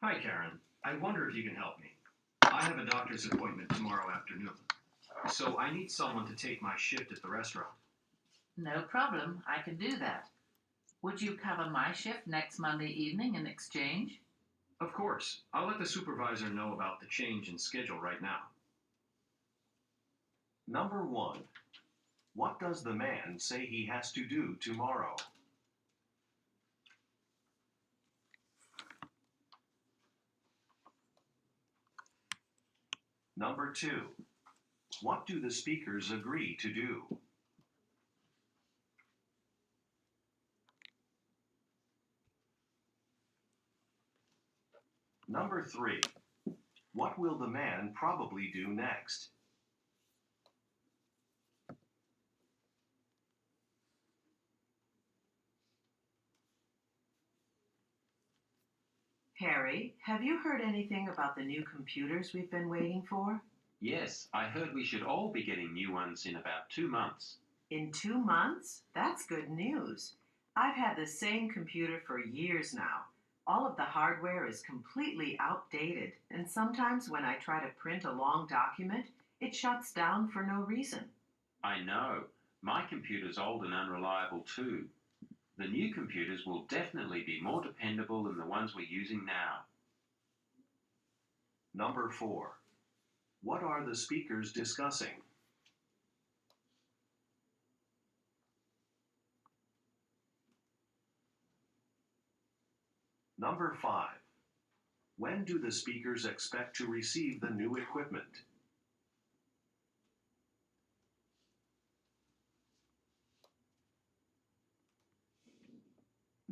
Hi, Karen. I wonder if you can help me. I have a doctor's appointment tomorrow afternoon, so I need someone to take my shift at the restaurant. No problem, I can do that. Would you cover my shift next Monday evening in exchange? Of course, I'll let the supervisor know about the change in schedule right now. Number 1. What does the man say he has to do tomorrow? Number 2. What do the speakers agree to do? Number 3. What will the man probably do next? Harry, have you heard anything about the new computers we've been waiting for? Yes, I heard we should all be getting new ones in about 2 months. In 2 months? That's good news. I've had the same computer for years now. All of the hardware is completely outdated, and sometimes when I try to print a long document, it shuts down for no reason. I know. My computer's old and unreliable too. The new computers will definitely be more dependable than the ones we're using now. Number 4. What are the speakers discussing? Number 5. When do the speakers expect to receive the new equipment?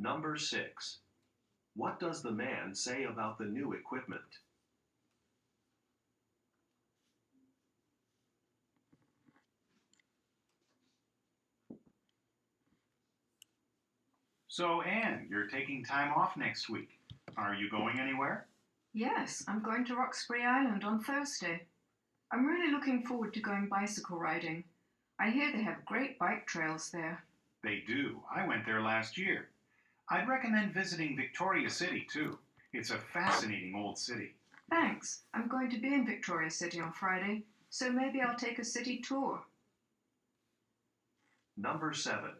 Number 6. What does the man say about the new equipment? So, Anne, you're taking time off next week. Are you going anywhere? Yes, I'm going to Roxbury Island on Thursday. I'm really looking forward to going bicycle riding. I hear they have great bike trails there. They do. I went there last year. I'd recommend visiting Victoria City, too. It's a fascinating old city. Thanks. I'm going to be in Victoria City on Friday, so maybe I'll take a city tour. Number 7.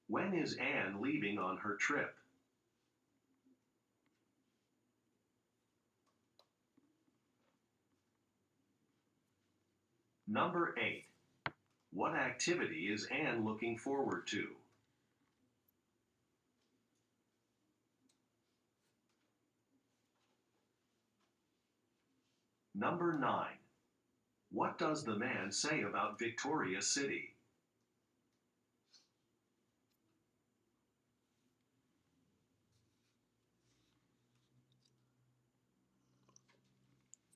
When is Anne leaving on her trip? Number 8. What activity is Anne looking forward to? Number 9. What does the man say about Victoria City?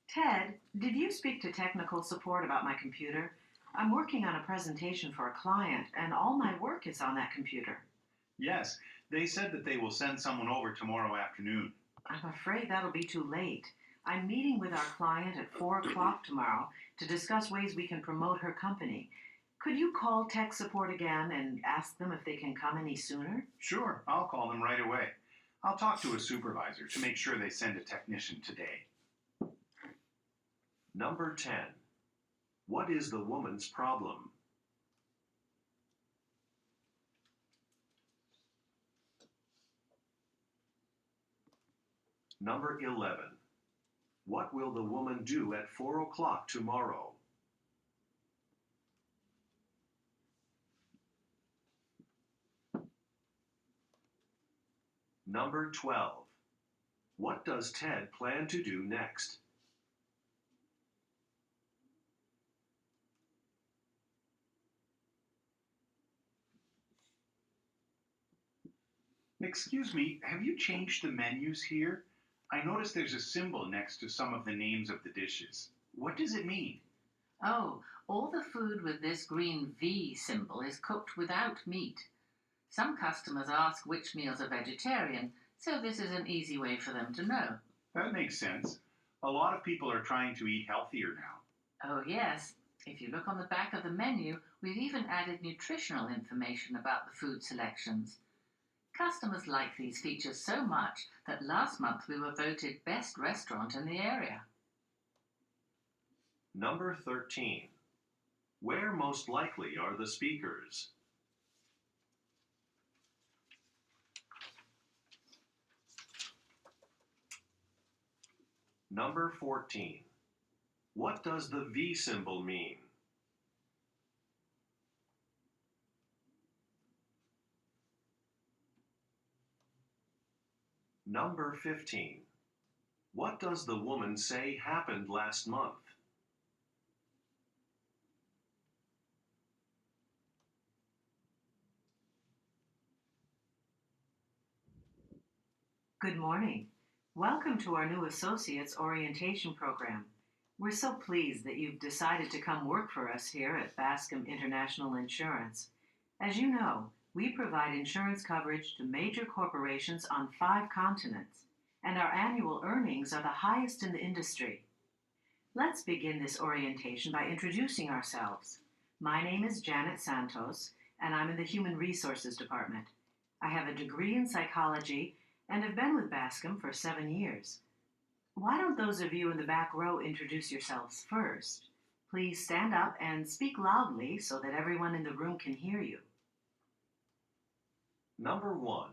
Ted, did you speak to technical support about my computer? I'm working on a presentation for a client, and all my work is on that computer. Yes, they said that they will send someone over tomorrow afternoon. I'm afraid that'll be too late. I'm meeting with our client at 4 o'clock tomorrow to discuss ways we can promote her company. Could you call tech support again and ask them if they can come any sooner? Sure, I'll call them right away. I'll talk to a supervisor to make sure they send a technician today. Number 10. What is the woman's problem? Number 11. What will the woman do at 4 o'clock tomorrow? Number 12. What does Ted plan to do next? Excuse me, have you changed the menus here? I noticed there's a symbol next to some of the names of the dishes. What does it mean? Oh, all the food with this green V symbol is cooked without meat. Some customers ask which meals are vegetarian, so this is an easy way for them to know. That makes sense. A lot of people are trying to eat healthier now. Oh, yes. If you look on the back of the menu, we've even added nutritional information about the food selections. Customers like these features so much that last month we were voted best restaurant in the area. Number 13. Where most likely are the speakers? Number 14. What does the V symbol mean? Number 15. What does the woman say happened last month? Good morning. Welcome to our new Associates Orientation Program. We're so pleased that you've decided to come work for us here at Bascom International Insurance. As you know, we provide insurance coverage to major corporations on 5 continents, and our annual earnings are the highest in the industry. Let's begin this orientation by introducing ourselves. My name is Janet Santos, and I'm in the Human Resources Department. I have a degree in psychology and have been with Bascom for 7 years. Why don't those of you in the back row introduce yourselves first? Please stand up and speak loudly so that everyone in the room can hear you. Number 1.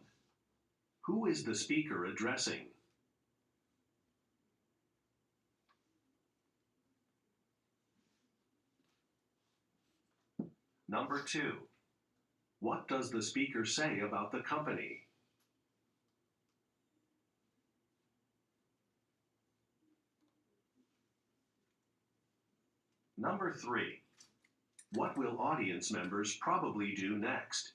Who is the speaker addressing? Number 2. What does the speaker say about the company? Number 3. What will audience members probably do next?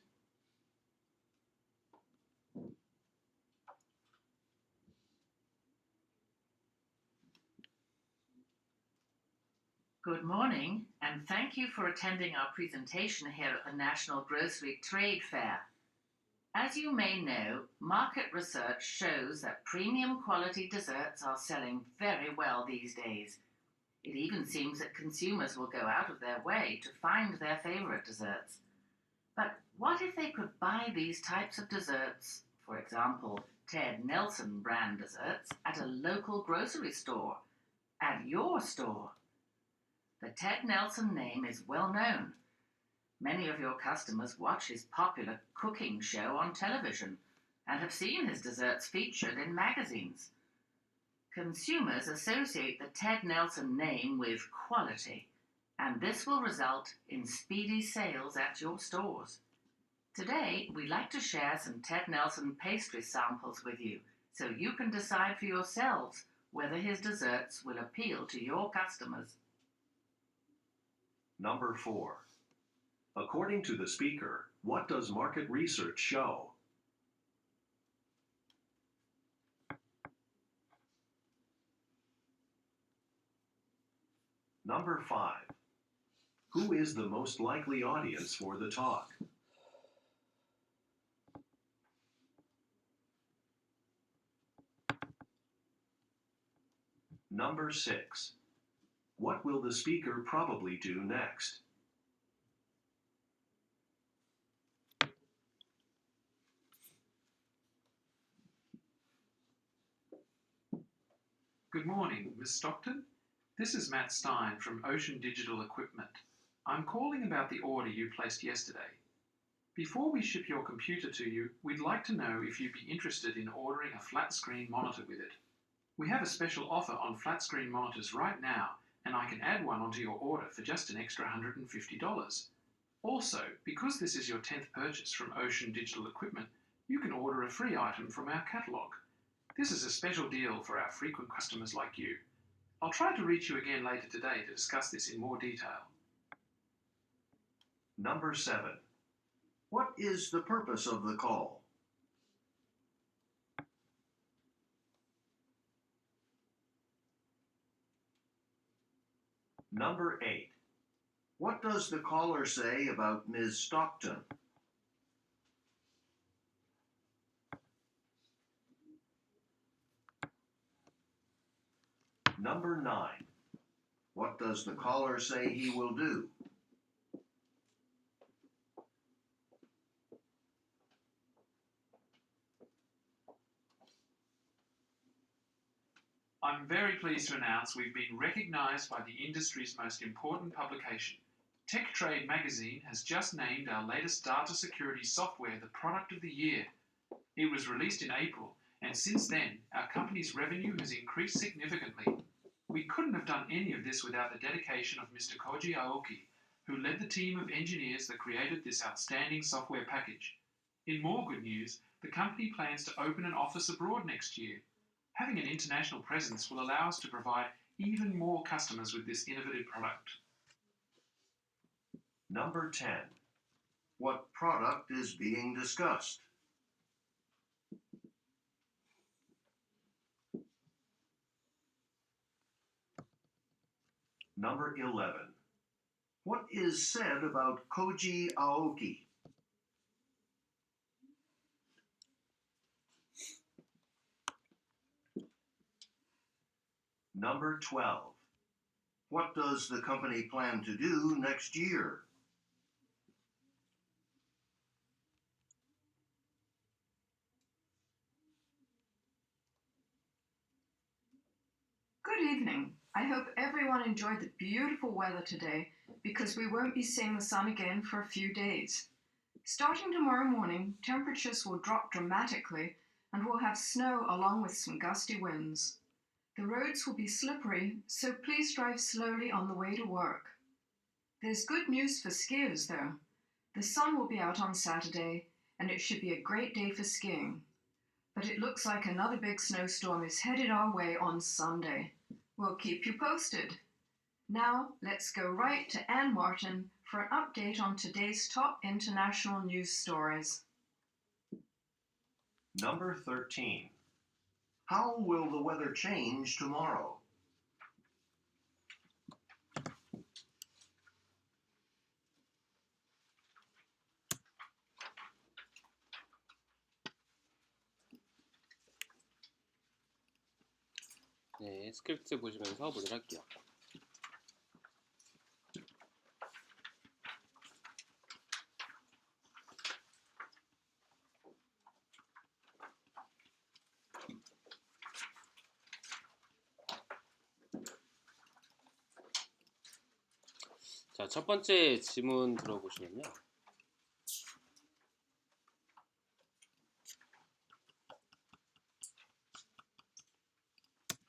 Good morning, and thank you for attending our presentation here at the National Grocery Trade Fair. As you may know, market research shows that premium quality desserts are selling very well these days. It even seems that consumers will go out of their way to find their favorite desserts. But what if they could buy these types of desserts, for example, Ted Nelson brand desserts, at a local grocery store, at your store? The Ted Nelson name is well known. Many of your customers watch his popular cooking show on television and have seen his desserts featured in magazines. Consumers associate the Ted Nelson name with quality, and this will result in speedy sales at your stores. Today, we'd like to share some Ted Nelson pastry samples with you so you can decide for yourselves whether his desserts will appeal to your customers. Number 4. According to the speaker, what does market research show? Number 5. Who is the most likely audience for the talk? Number 6. What will the speaker probably do next? Good morning, Ms. Stockton. This is Matt Stein from Ocean Digital Equipment. I'm calling about the order you placed yesterday. Before we ship your computer to you, we'd like to know if you'd be interested in ordering a flat screen monitor with it. We have a special offer on flat screen monitors right now, and I can add one onto your order for just an extra $150. Also, because this is your 10th purchase from Ocean Digital Equipment, you can order a free item from our catalog. This is a special deal for our frequent customers like you. I'll try to reach you again later today to discuss this in more detail. Number 7. What is the purpose of the call? Number 8. What does the caller say about Ms. Stockton? Number 9. What does the caller say he will do? I'm very pleased to announce we've been recognized by the industry's most important publication. Tech Trade magazine has just named our latest data security software the product of the year. It was released in April, and since then, our company's revenue has increased significantly. We couldn't have done any of this without the dedication of Mr. Koji Aoki, who led the team of engineers that created this outstanding software package. In more good news, the company plans to open an office abroad next year. Having an international presence will allow us to provide even more customers with this innovative product. Number 10. What product is being discussed? Number 11. What is said about Koji Aoki? Number 12. What does the company plan to do next year? Good evening. I hope everyone enjoyed the beautiful weather today because we won't be seeing the sun again for a few days. Starting tomorrow morning, temperatures will drop dramatically and we'll have snow along with some gusty winds. The roads will be slippery, so please drive slowly on the way to work. There's good news for skiers though. The sun will be out on Saturday and it should be a great day for skiing. But it looks like another big snowstorm is headed our way on Sunday. We'll keep you posted. Now, let's go right to Anne Martin for an update on today's top international news stories. Number 13. How will the weather change tomorrow? 네, 스크립트 보시면서 보도록 할게요. 자, 첫 번째 지문 들어보시면요.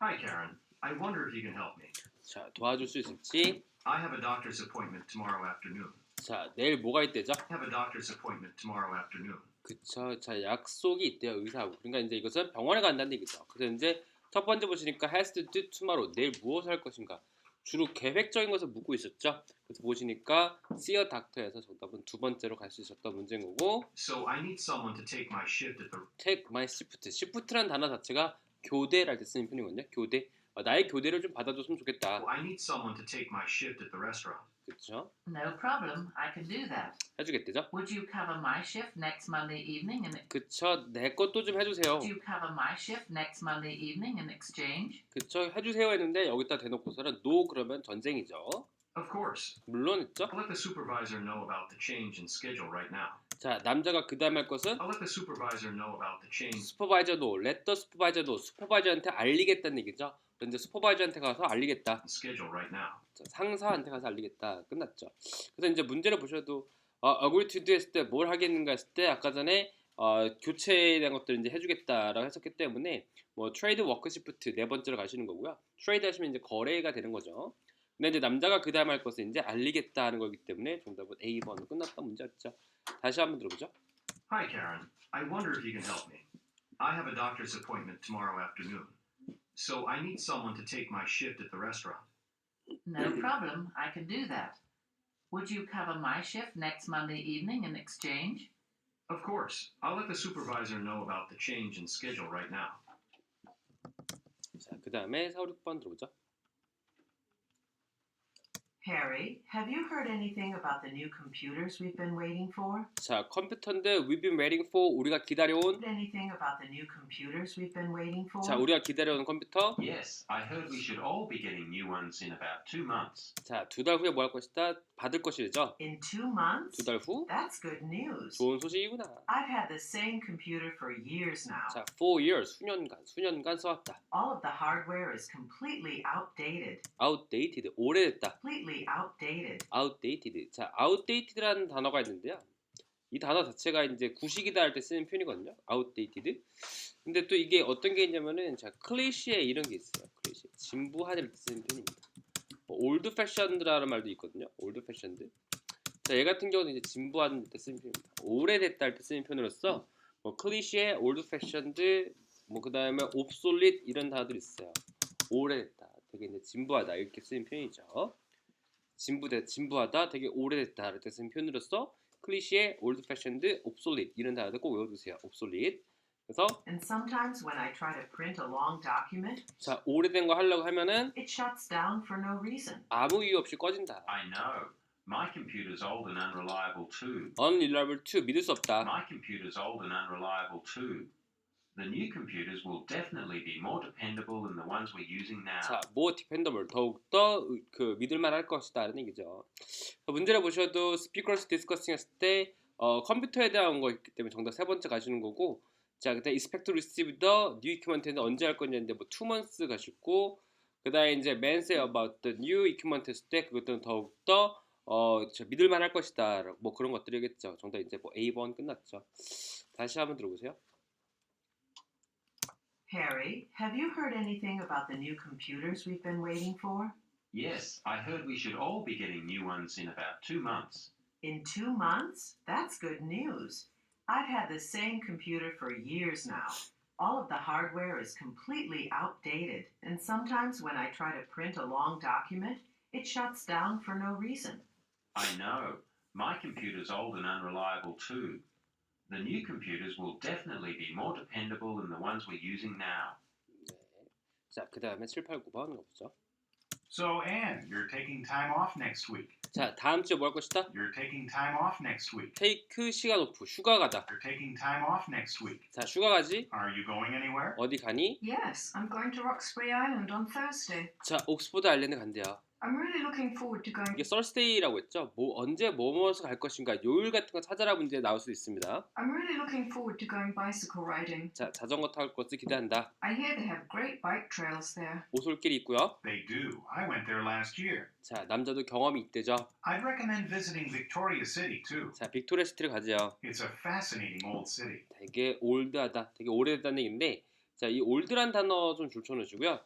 Hi, Karen. I wonder if you can help me. 자, 도와줄 수 있을지. I have a doctor's appointment tomorrow afternoon. 자, 내일 뭐가 있대죠? I have a doctor's appointment tomorrow afternoon. 그쵸. 자, 약속이 있대요. 의사하고. 그러니까 이제 이것은 병원에 간다는 얘기죠. 그래서 이제 첫 번째 보시니까 has to do tomorrow. 내일 무엇을 할 것인가. 주로 계획적인 것을 묻고 있었죠. 그래서 보시니까 see a doctor에서 정답은 두 번째로 갈 수 있었던 문제인 거고. So I need someone to take my shift at the... take my shift. shift라는 단어 자체가 교대를 할 때 쓰는 표현이거든요. 교대. 나의 교대를 좀 받아줬으면 좋겠다. I need someone to take my shift at the restaurant. 그렇죠? No problem, I can do that. 해주겠대죠? Would you cover my shift next Monday evening in 그쵸. 내 것도 좀 해주세요. Would you cover my shift next Monday evening in exchange? 그쵸. 해주세요 했는데 여기다 대놓고서는 no 그러면 전쟁이죠. Of course. 물론 있죠. I'll let the supervisor know about the change in schedule right now. 자, 남자가 그 다음 할 것은 I'll let the supervisor know about the change. 슈퍼바이저도 let the supervisor도 슈퍼바이저한테 알리겠다는 얘기죠. 그런데 슈퍼바이저한테 가서 알리겠다. Schedule right now. 자, 상사한테 가서 알리겠다. 끝났죠. 그래서 이제 문제를 보셔도 agree to do 했을 때 뭘 하겠는가 했을 때 아까 전에 교체에 대한 것들을 이제 해주겠다라고 했었기 때문에 뭐 트레이드 워크 시프트 네 번째로 가시는 거고요. 트레이드 하시면 이제 거래가 되는 거죠. 근데 이제 남자가 그 다음 할 것은 이제 알리겠다 하는 거기 때문에 정답은 A번 끝났던 문제였죠. 다시 한번 들어보죠. Hi, Karen. I wonder if you can help me. I have a doctor's appointment tomorrow afternoon. So I need someone to take my shift at the restaurant. No problem, I can do that. Would you cover my shift next Monday evening in exchange? Of course. I'll let the supervisor know about the change in schedule right now. 자, 그 다음에 4, 5, 6번 들어보죠. Harry, have you heard anything about the new computers we've been waiting for? 자, 컴퓨터인데 we've been waiting for 우리가 기다려온. Heard anything about the new computers we've been waiting for? 자, 우리가 기다려온 컴퓨터. Yes, I heard we should all be getting new ones in about 2 months. 자, 2달 후에 뭐 할 것이다? 받을 것이죠. In 2 months? 2달 후? That's good news. 좋은 소식이구나. I've had the same computer for years now. 자, 4 years, 수년간 써왔다. All of the hardware is completely outdated. outdated, 오래됐다. Completely outdated. outdated. 자, outdated라는 단어가 있는데요. 이 단어 자체가 이제 구식이다 할 때 쓰는 표현이거든요. outdated. 근데 또 이게 어떤 게 있냐면은 자, 클리셰 이런 게 있어요. 클리셰. 진부한 이렇게 쓰는 표현입니다. old fashioned라는 말도 있거든요. old fashioned. 자, 얘 같은 경우는 이제 진부한 때 쓰는 표현입니다. 오래됐다 할 때 쓰는 표현으로서 뭐 클리셰, old fashioned, 뭐 그다음에 obsolete 이런 단어들이 있어요. 오래됐다. 되게 이제 진부하다 이렇게 쓰는 표현이죠. 진부하다, 되게 오래됐다 이렇게 쓰는 표현으로서 클리셰, old fashioned, obsolete 이런 단어들 꼭 외워두세요. obsolete. 그래서 And sometimes when I try to print a long document, 자, 오래된 거 하려고 하면은 it shuts down for no reason. 아무 이유 없이 꺼진다. I know. My computer's old and unreliable too. unreliable to 믿을 수 없다. My computer's old and unreliable too. The new computers will definitely be more dependable than the ones we're using now. 자, more dependable 더욱더 그 믿을만 할 것이다라는 얘기죠. 문제를 보셔도 스피커스 디스커싱 했을 때 컴퓨터에 대한 거 있기 때문에 정답 세 번째 가시는 거고, 자, 그다음 expect to receive the new equipment는 언제 할 거냐인데 뭐 2 months 가시고, 그다음에 이제 man say about the new equipment 했을 때 그것들은 더욱더 믿을만 할 것이다. 뭐 그런 것들이겠죠. 정답 이제 뭐 A번 끝났죠. 다시 한번 들어보세요. Harry, have you heard anything about the new computers we've been waiting for? Yes, I heard we should all be getting new ones in about 2 months. In 2 months? That's good news. I've had the same computer for years now. All of the hardware is completely outdated, and sometimes when I try to print a long document, it shuts down for no reason. I know. My computer's old and unreliable too. The new computers will definitely be more dependable than the ones we're using now. 자, 그 다음에 7, 8, 9번 가보죠. So, Anne, you're taking time off next week. 자, 다음 주에 뭐 할 것이다? You're taking time off next week. take 시간 오프, 휴가 가다. You're taking time off next week. 자, 휴가 가지? Are you going anywhere? 어디 가니? Yes, I'm going to Roxbury Island on Thursday. 자, 옥스포드 아일랜드 간대요. I'm really looking forward to going. 이게 Thursday라고 했죠? 뭐 언제 뭐뭐서 갈 것인가? 요일 같은 거 찾아라 문제 나올 수 있습니다. I'm really looking forward to going bicycle riding. 자, 자전거 탈 것을 기대한다. I hear they have great bike trails there. 오솔길이 있고요. They do. I went there last year. 자, 남자도 경험이 있대죠. I'd recommend visiting Victoria City too. 자, 빅토리아 시티를 가죠. It's a fascinating old city. 되게 올드하다, 되게 오래됐다는 얘기인데, 자, 이 올드란 단어 좀 줄쳐놓으시고요.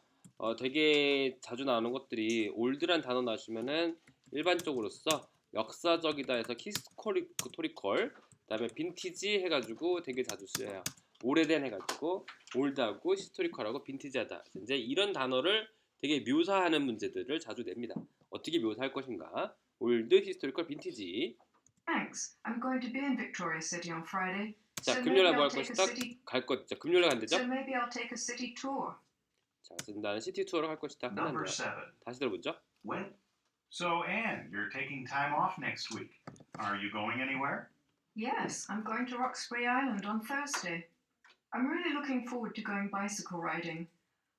되게 자주 나오는 것들이 올드란 단어 나오시면은 일반적으로서 역사적이다 해서 히스토리컬, 그다음에 빈티지 해가지고 되게 자주 쓰여요. 오래된 해가지고 올드하고 히스토리컬하고 빈티지하다. 이제 이런 단어를 되게 묘사하는 문제들을 자주 냅니다. 어떻게 묘사할 것인가? 올드, 히스토리컬, 빈티지. Thanks. I'm going to be in Victoria City on Friday. 자, So 금요일에 maybe 뭐 할 I'll take a 것이다? city. 갈 것. 자, 금요일에 간대죠? So maybe I'll take a city tour. 자, 그래서 나는 시티 투어를 갈 것이다. Number 끝난다. 7. 다시 들어보죠. When So, Anne, you're taking time off next week. Are you going anywhere? Yes, I'm going to Roxbury Island on Thursday. I'm really looking forward to going bicycle riding.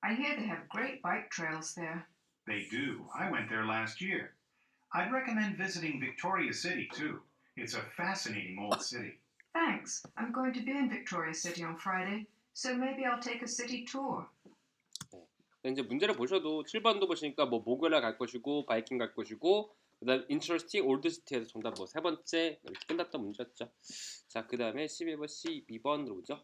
I hear they have great bike trails there. They do. I went there last year. I'd recommend visiting Victoria City too. It's a fascinating old city. Thanks. I'm going to be in Victoria City on Friday, so maybe I'll take a city tour. 이제 문제를 보셔도 7번도 보시니까 뭐 목요일에 갈 것이고 바이킹 갈 것이고 그다음 interesting old city에서 정답 뭐 세 번째 이렇게 끝났던 문제였죠. 자, 그다음에 11번 12번 들어보죠.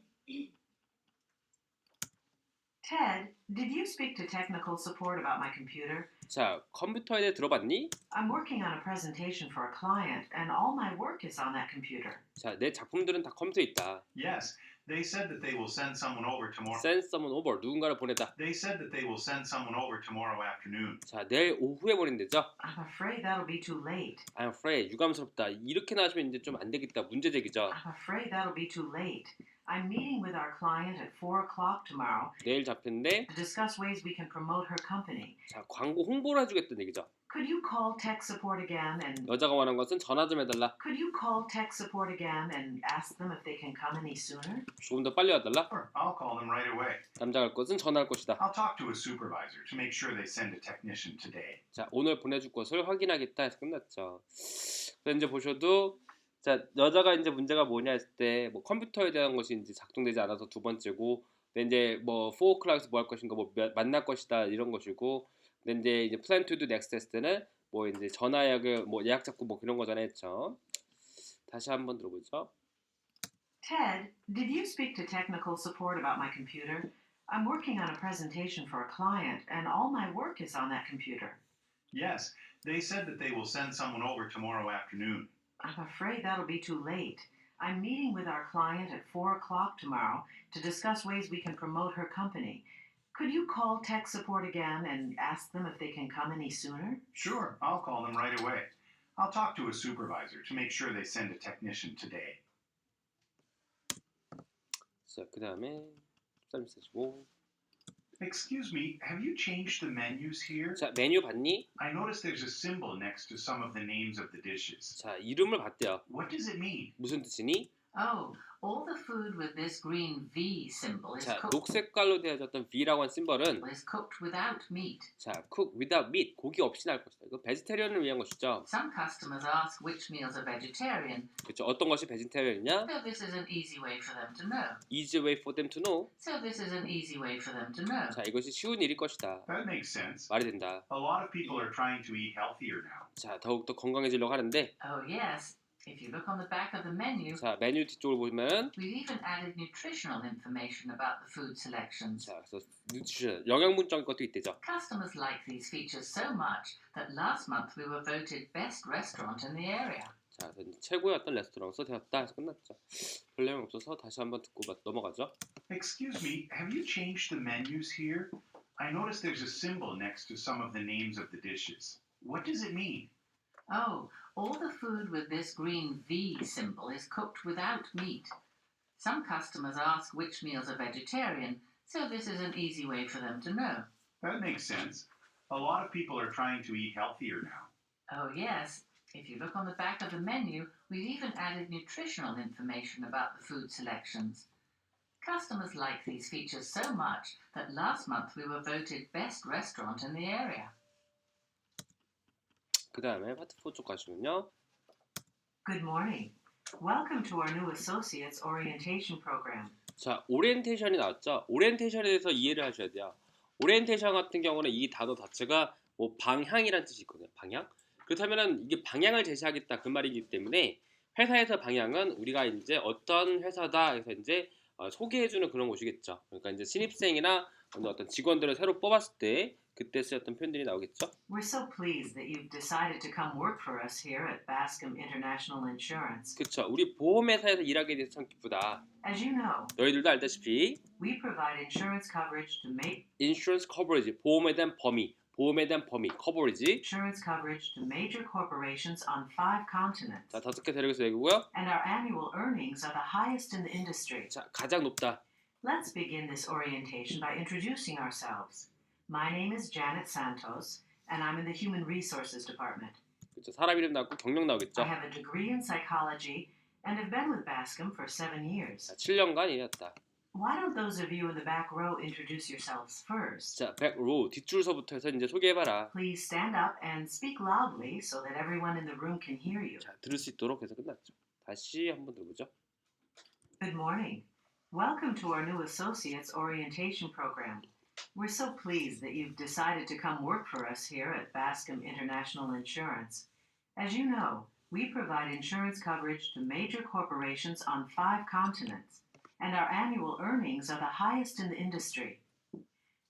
Ted, did you speak to technical support about my computer? 자, 컴퓨터에 대해 들어봤니? I'm working on a presentation for a client, and all my work is on that computer. 자, 내 작품들은 다 컴퓨터에 있다. Yes, they said that they will send someone over tomorrow. Send someone over, 누군가를 보내다. They said that they will send someone over tomorrow afternoon. 자, 내일 오후에 보낸대죠. I'm afraid that'll be too late. I'm afraid, 유감스럽다. 이렇게 나오시면 이제 좀 안 되겠다. 문제 제기죠. I'm afraid that'll be too late. I'm meeting with our client at 4 o'clock tomorrow 내일 잡혔는데 to discuss ways we can promote her company. 자, 광고 홍보를 해주겠다는 얘기죠. Could you call tech support again and 여자가 원하는 것은 전화 좀 해달라. could you call tech support again and ask them if they can come any sooner? 조금 더 빨리 와달라. Sure, I'll call them right away. 남자가 할 것은 전화할 것이다. I'll talk to a supervisor to make sure they send a technician today. 자, 오늘 보내줄 것을 확인하겠다 해서 끝났죠. 그래서 이제 보셔도 자, 여자가 이제 문제가 뭐냐 했을 때 뭐 컴퓨터에 대한 것이 이제 작동되지 않아서 두 번째고, 근데 이제 뭐 4 o'clock에서 뭐 할 것인가, 뭐 만날 것이다 이런 것이고, 근데 이제 plan to do next 했을 때는 뭐 이제 전화 예약을 뭐 예약 잡고 뭐 그런 거잖아요, 했죠. 다시 한번 들어보죠. Ted, did you speak to technical support about my computer? I'm working on a presentation for a client and all my work is on that computer. Yes, they said that they will send someone over tomorrow afternoon. I'm afraid that'll be too late. I'm meeting with our client at 4 o'clock tomorrow to discuss ways we can promote her company. Could you call tech support again and ask them if they can come any sooner? Sure, I'll call them right away. I'll talk to a supervisor to make sure they send a technician today. 자, 그 다음에 1345. Excuse me, have you changed the menus here? 자, 메뉴 봤니? I noticed there's a symbol next to some of the names of the dishes. 자, 이름을 봤대요. What does it mean? 무슨 뜻이니? Oh, all the food with this green V symbol is 자, cooked, 녹색깔로 되어졌던 V라고 한 심벌은 is cooked without meat. 자, cook without meat, 고기 없이 나올 것이다. 이거 베지테리언을 위한 것이죠. Some customers ask which meals are vegetarian, 그렇죠. 어떤 것이 베지테리언이냐? so this is an easy way for them to know. Easy way for them to know. So this is an easy way for them to know. 자, 이것이 쉬운 일일 것이다. That makes sense. 말이 된다. A lot of people are trying to eat healthier now. 자, 더욱더 건강해지려고 하는데, Oh yes, if you look on the back of the menu, 자, 메뉴 뒤쪽을 보면 we've even added nutritional information about the food selections. 자, 그래서 nutrition, 영양분적인 것도 있대죠. Customers like these features so much that last month we were voted best restaurant in the area. 자, 그래서 최고였던 레스토랑으로 되었다 해서 끝났죠. 별 내용 없어서 다시 한번 듣고 넘어가죠. Excuse me, have you changed the menus here? I noticed there's a symbol next to some of the names of the dishes. What does it mean? Oh, all the food with this green V symbol is cooked without meat. Some customers ask which meals are vegetarian, so this is an easy way for them to know. That makes sense. A lot of people are trying to eat healthier now. Oh yes, if you look on the back of the menu, we've even added nutritional information about the food selections. Customers like these features so much that last month we were voted best restaurant in the area. 그 다음에 파트 4 쪽 가시면요. Good morning. Welcome to our new associates orientation program. 자, 오리엔테이션이 나왔죠. 오리엔테이션에 대해서 이해를 하셔야 돼요. 오리엔테이션 같은 경우는 이 단어 자체가 뭐 방향이라는 뜻이 있거든요. 방향? 그렇다면은 이게 방향을 제시하겠다 그 말이기 때문에 회사에서 방향은 우리가 이제 어떤 회사다 해서 이제 소개해주는 그런 곳이겠죠. 그러니까 이제 신입생이나 어떤 직원들을 새로 뽑았을 때 그때 쓰였던 표현들이 나오겠죠. We're so pleased that you've decided to come work for us here at Bascom International Insurance. 그렇죠. 우리 보험회사에서 일하게 돼서 참 기쁘다. As you know, 너희들도 알다시피 we provide insurance coverage to make insurance coverage, 보험에 대한 범위, coverage. insurance coverage to major corporations on 5 continents. 자, 5개 대륙에서 얘기고요. And our annual earnings are the highest in the industry. 자, 가장 높다. Let's begin this orientation by introducing ourselves. My name is Janet Santos, and I'm in the Human Resources Department. 그렇죠. 사람 이름 나오고 경력 나오겠죠. I have a degree in psychology and have been with Bascom for 7 years. 자, 7년간 일했다. Why don't those of you in the back row introduce yourselves first? 자, back row 뒷줄서부터 해서 이제 소개해봐라. Please stand up and speak loudly so that everyone in the room can hear you. 자, 들을 수 있도록 해서 끝났죠. 다시 한번 들어보죠. Good morning. Welcome to our new Associates Orientation Program. We're so pleased that you've decided to come work for us here at Bascom International Insurance. As you know, we provide insurance coverage to major corporations on 5 continents, and our annual earnings are the highest in the industry.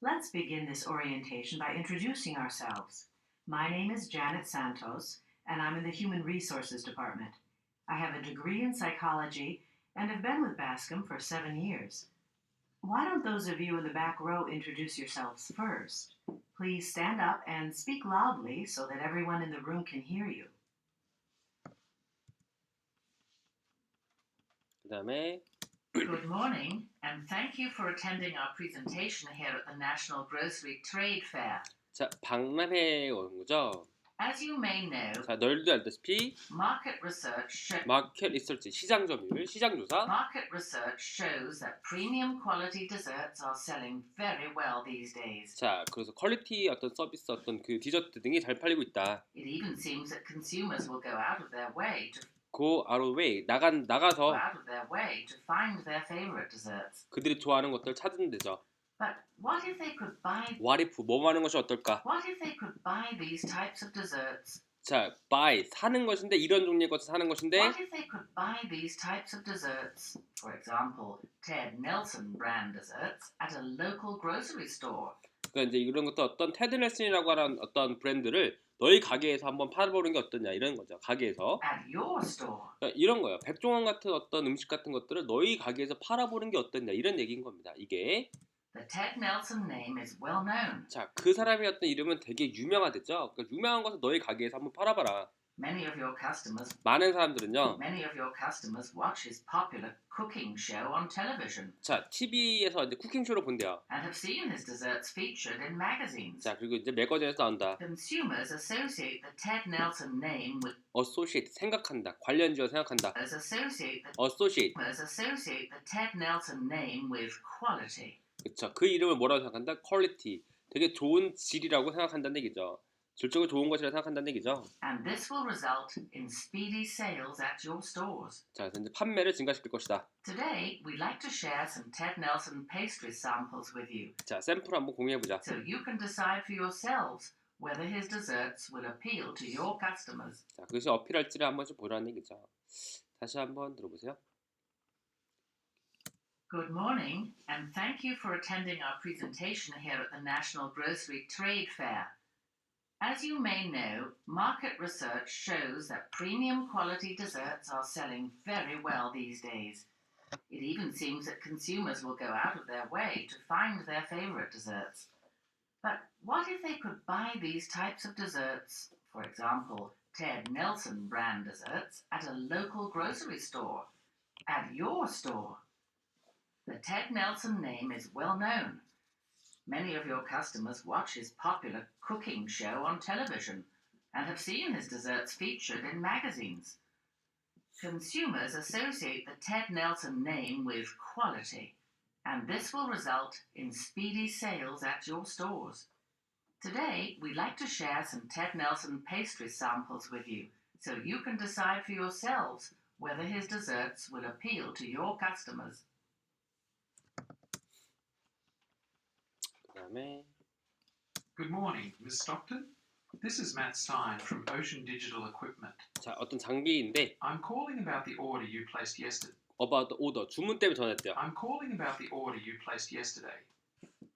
Let's begin this orientation by introducing ourselves. My name is Janet Santos, and I'm in the Human Resources Department. I have a degree in psychology and have been with Bascom for 7 years. Why don't those of you in the back row introduce yourselves first? Please stand up and speak loudly so that everyone in the room can hear you. 그 다음에 Good morning, and thank you for attending our presentation here at the National Grocery Trade Fair. 자, 박람회에 오는 거죠. As you may know, 자, 너희들도 알다시피 market research 마켓 리서치, 시장 점유율, 시장 조사. Market research shows that premium quality desserts are selling very well these days. 자, 그래서 퀄리티 어떤 서비스 어떤 그 디저트 등이 잘 팔리고 있다. It even seems that consumers will go out of their way to Go out of way, 나가서 find their favorite desserts. 그들이 좋아하는 것들 찾는 데죠. But what if they could buy? What if 뭐 하는 것이 어떨까? What if they could buy these types of desserts? 자, buy 사는 것인데 이런 종류의 것을 사는 것인데 What if they could buy these types of desserts? For example, Ted Nelson brand desserts at a local grocery store. 그러니까 이제 이런 것도 어떤 테드 넬슨이라고 하는 어떤 브랜드를 너희 가게에서 한번 팔아보는 게 어떠냐 이런 거죠. 가게에서 At your store. 그러니까 이런 거예요. 백종원 같은 어떤 음식 같은 것들을 너희 가게에서 팔아보는 게 어떠냐 이런 얘기인 겁니다. 이게 The Ted Nelson name is well known. 자, 그 사람의 어떤 이름은 되게 유명하댔죠. 그러니까 유명한 것을 너희 가게에서 한번 팔아봐라. Many of your customers watch his popular cooking show on television 자, TV에서 이제 쿠킹쇼를 본대요. and have seen his desserts featured in magazines. 자, 그리고 이제 매거진에서 나온다. Consumers associate the Ted Nelson name with associate 생각한다. 관련지어 생각한다. associate associate the Ted Nelson name with quality. 그쵸. 그 이름을 뭐라고 생각한다? quality 되게 좋은 질이라고 생각한다는 얘기죠. 질적으로 좋은 것이라 생각한다는 얘기죠. And this will result in speedy sales at your stores. 자, 그래서 이제 판매를 증가시킬 것이다. Today, we'd like to share some Ted Nelson pastry samples with you, 자, 샘플 한번 공유해보자. so you can decide for yourselves whether his desserts will appeal to your customers. 자, 그것이 어필할지를 한 번씩 보라는 얘기죠. 다시 한번 들어보세요. Good morning, and thank you for attending our presentation here at the National Grocery Trade Fair. As you may know, market research shows that premium quality desserts are selling very well these days. It even seems that consumers will go out of their way to find their favorite desserts. But what if they could buy these types of desserts, for example, Ted Nelson brand desserts, at a local grocery store, at your store? The Ted Nelson name is well known. Many of your customers watch his popular cooking show on television and have seen his desserts featured in magazines. Consumers associate the Ted Nelson name with quality, and this will result in speedy sales at your stores. Today, we'd like to share some Ted Nelson pastry samples with you, so you can decide for yourselves whether his desserts will appeal to your customers. 그다음에 Good morning, Ms. Stockton. This is Matt Stein from Ocean Digital Equipment. 자, 어떤 장비인데 I'm calling about the order you placed yesterday. about the order 주문 때문에 전화했대요. I'm calling about the order you placed yesterday.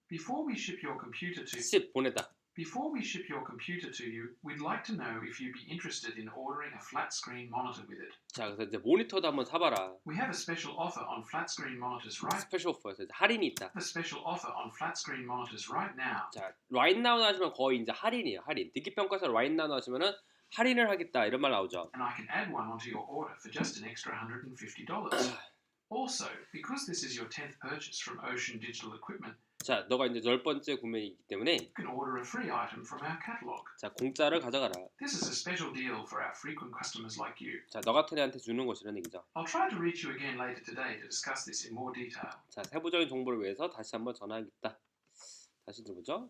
Before we ship your computer to 보내다. Before we ship your computer to you, we'd like to know if you'd be interested in ordering a flat screen monitor with it. 자, 그래서 이제 모니터도 한번 사봐라. We have a special offer on flat screen monitors 스페셜 오퍼에서 이제 할인이 있다. a special offer on flat screen monitors right now. 자, right now 하시면 거의 이제 할인이에요. 할인. 듣기 평가에서 right now 하시면은 할인을 하겠다 이런 말 나오죠. And I can add one onto your order for just an extra $150. Also, because this is your 10th purchase from Ocean Digital Equipment, 자, 너가 이제 10번째 구매이기 때문에 you can order a free item from our catalog. 자, 공짜를 가져가라. This is a special deal for our frequent customers like you. 자, 너 같은 애한테 주는 것이라는 얘기죠. I'll try to reach you again later today to discuss this in more detail. 자, 세부적인 정보를 위해서 다시 한번 전화하겠다. 다시 들어보죠.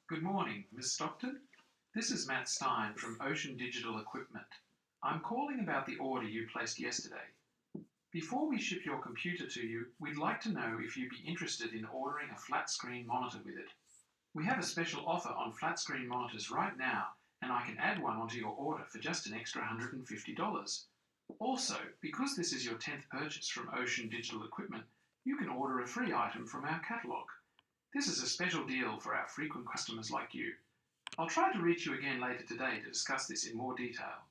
Good morning, Ms. Stockton. This is Matt Stein from Ocean Digital Equipment. I'm calling about the order you placed yesterday. Before we ship your computer to you, we'd like to know if you'd be interested in ordering a flat screen monitor with it. We have a special offer on flat screen monitors right now, and I can add one onto your order for just an extra $150. Also, because this is your 10th purchase from Ocean Digital Equipment, you can order a free item from our catalog. This is a special deal for our frequent customers like you. I'll try to reach you again later today to discuss this in more detail.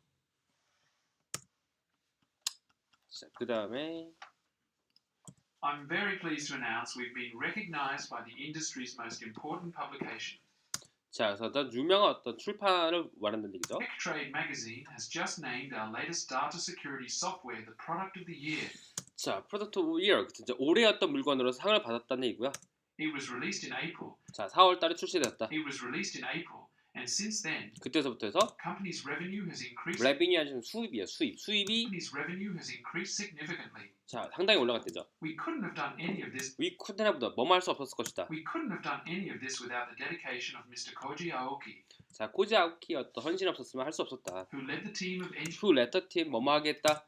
자, 그 다음에 I'm very pleased to announce we've been recognized by the industry's most important publication. 자, 그래서 어떤 유명한 어떤 출판을 말한다는 얘기죠. TechTrade magazine has just named our latest data security software the product of the year. 자, Product of the Year, 이제 올해 어떤 물건으로 상을 받았다는 얘기고요. It was released in April. 자, 4월 달에 출시되었다. It was released in April. And since then, 그때서부터 해서 company's revenue has increased. revenue 하시면 수입이에요. 수입이 Company's revenue has increased significantly. 자, 상당히 올라갔대죠. We couldn't have done any of this. We couldn't have done, 뭐뭐 할 수 없었을 것이다. We couldn't have done any of this without the dedication of Mr. Koji Aoki, 자, 코지 아오키 어떤 헌신 없었으면 할 수 없었다. who led the team of Who let the team 뭐뭐 하겠다.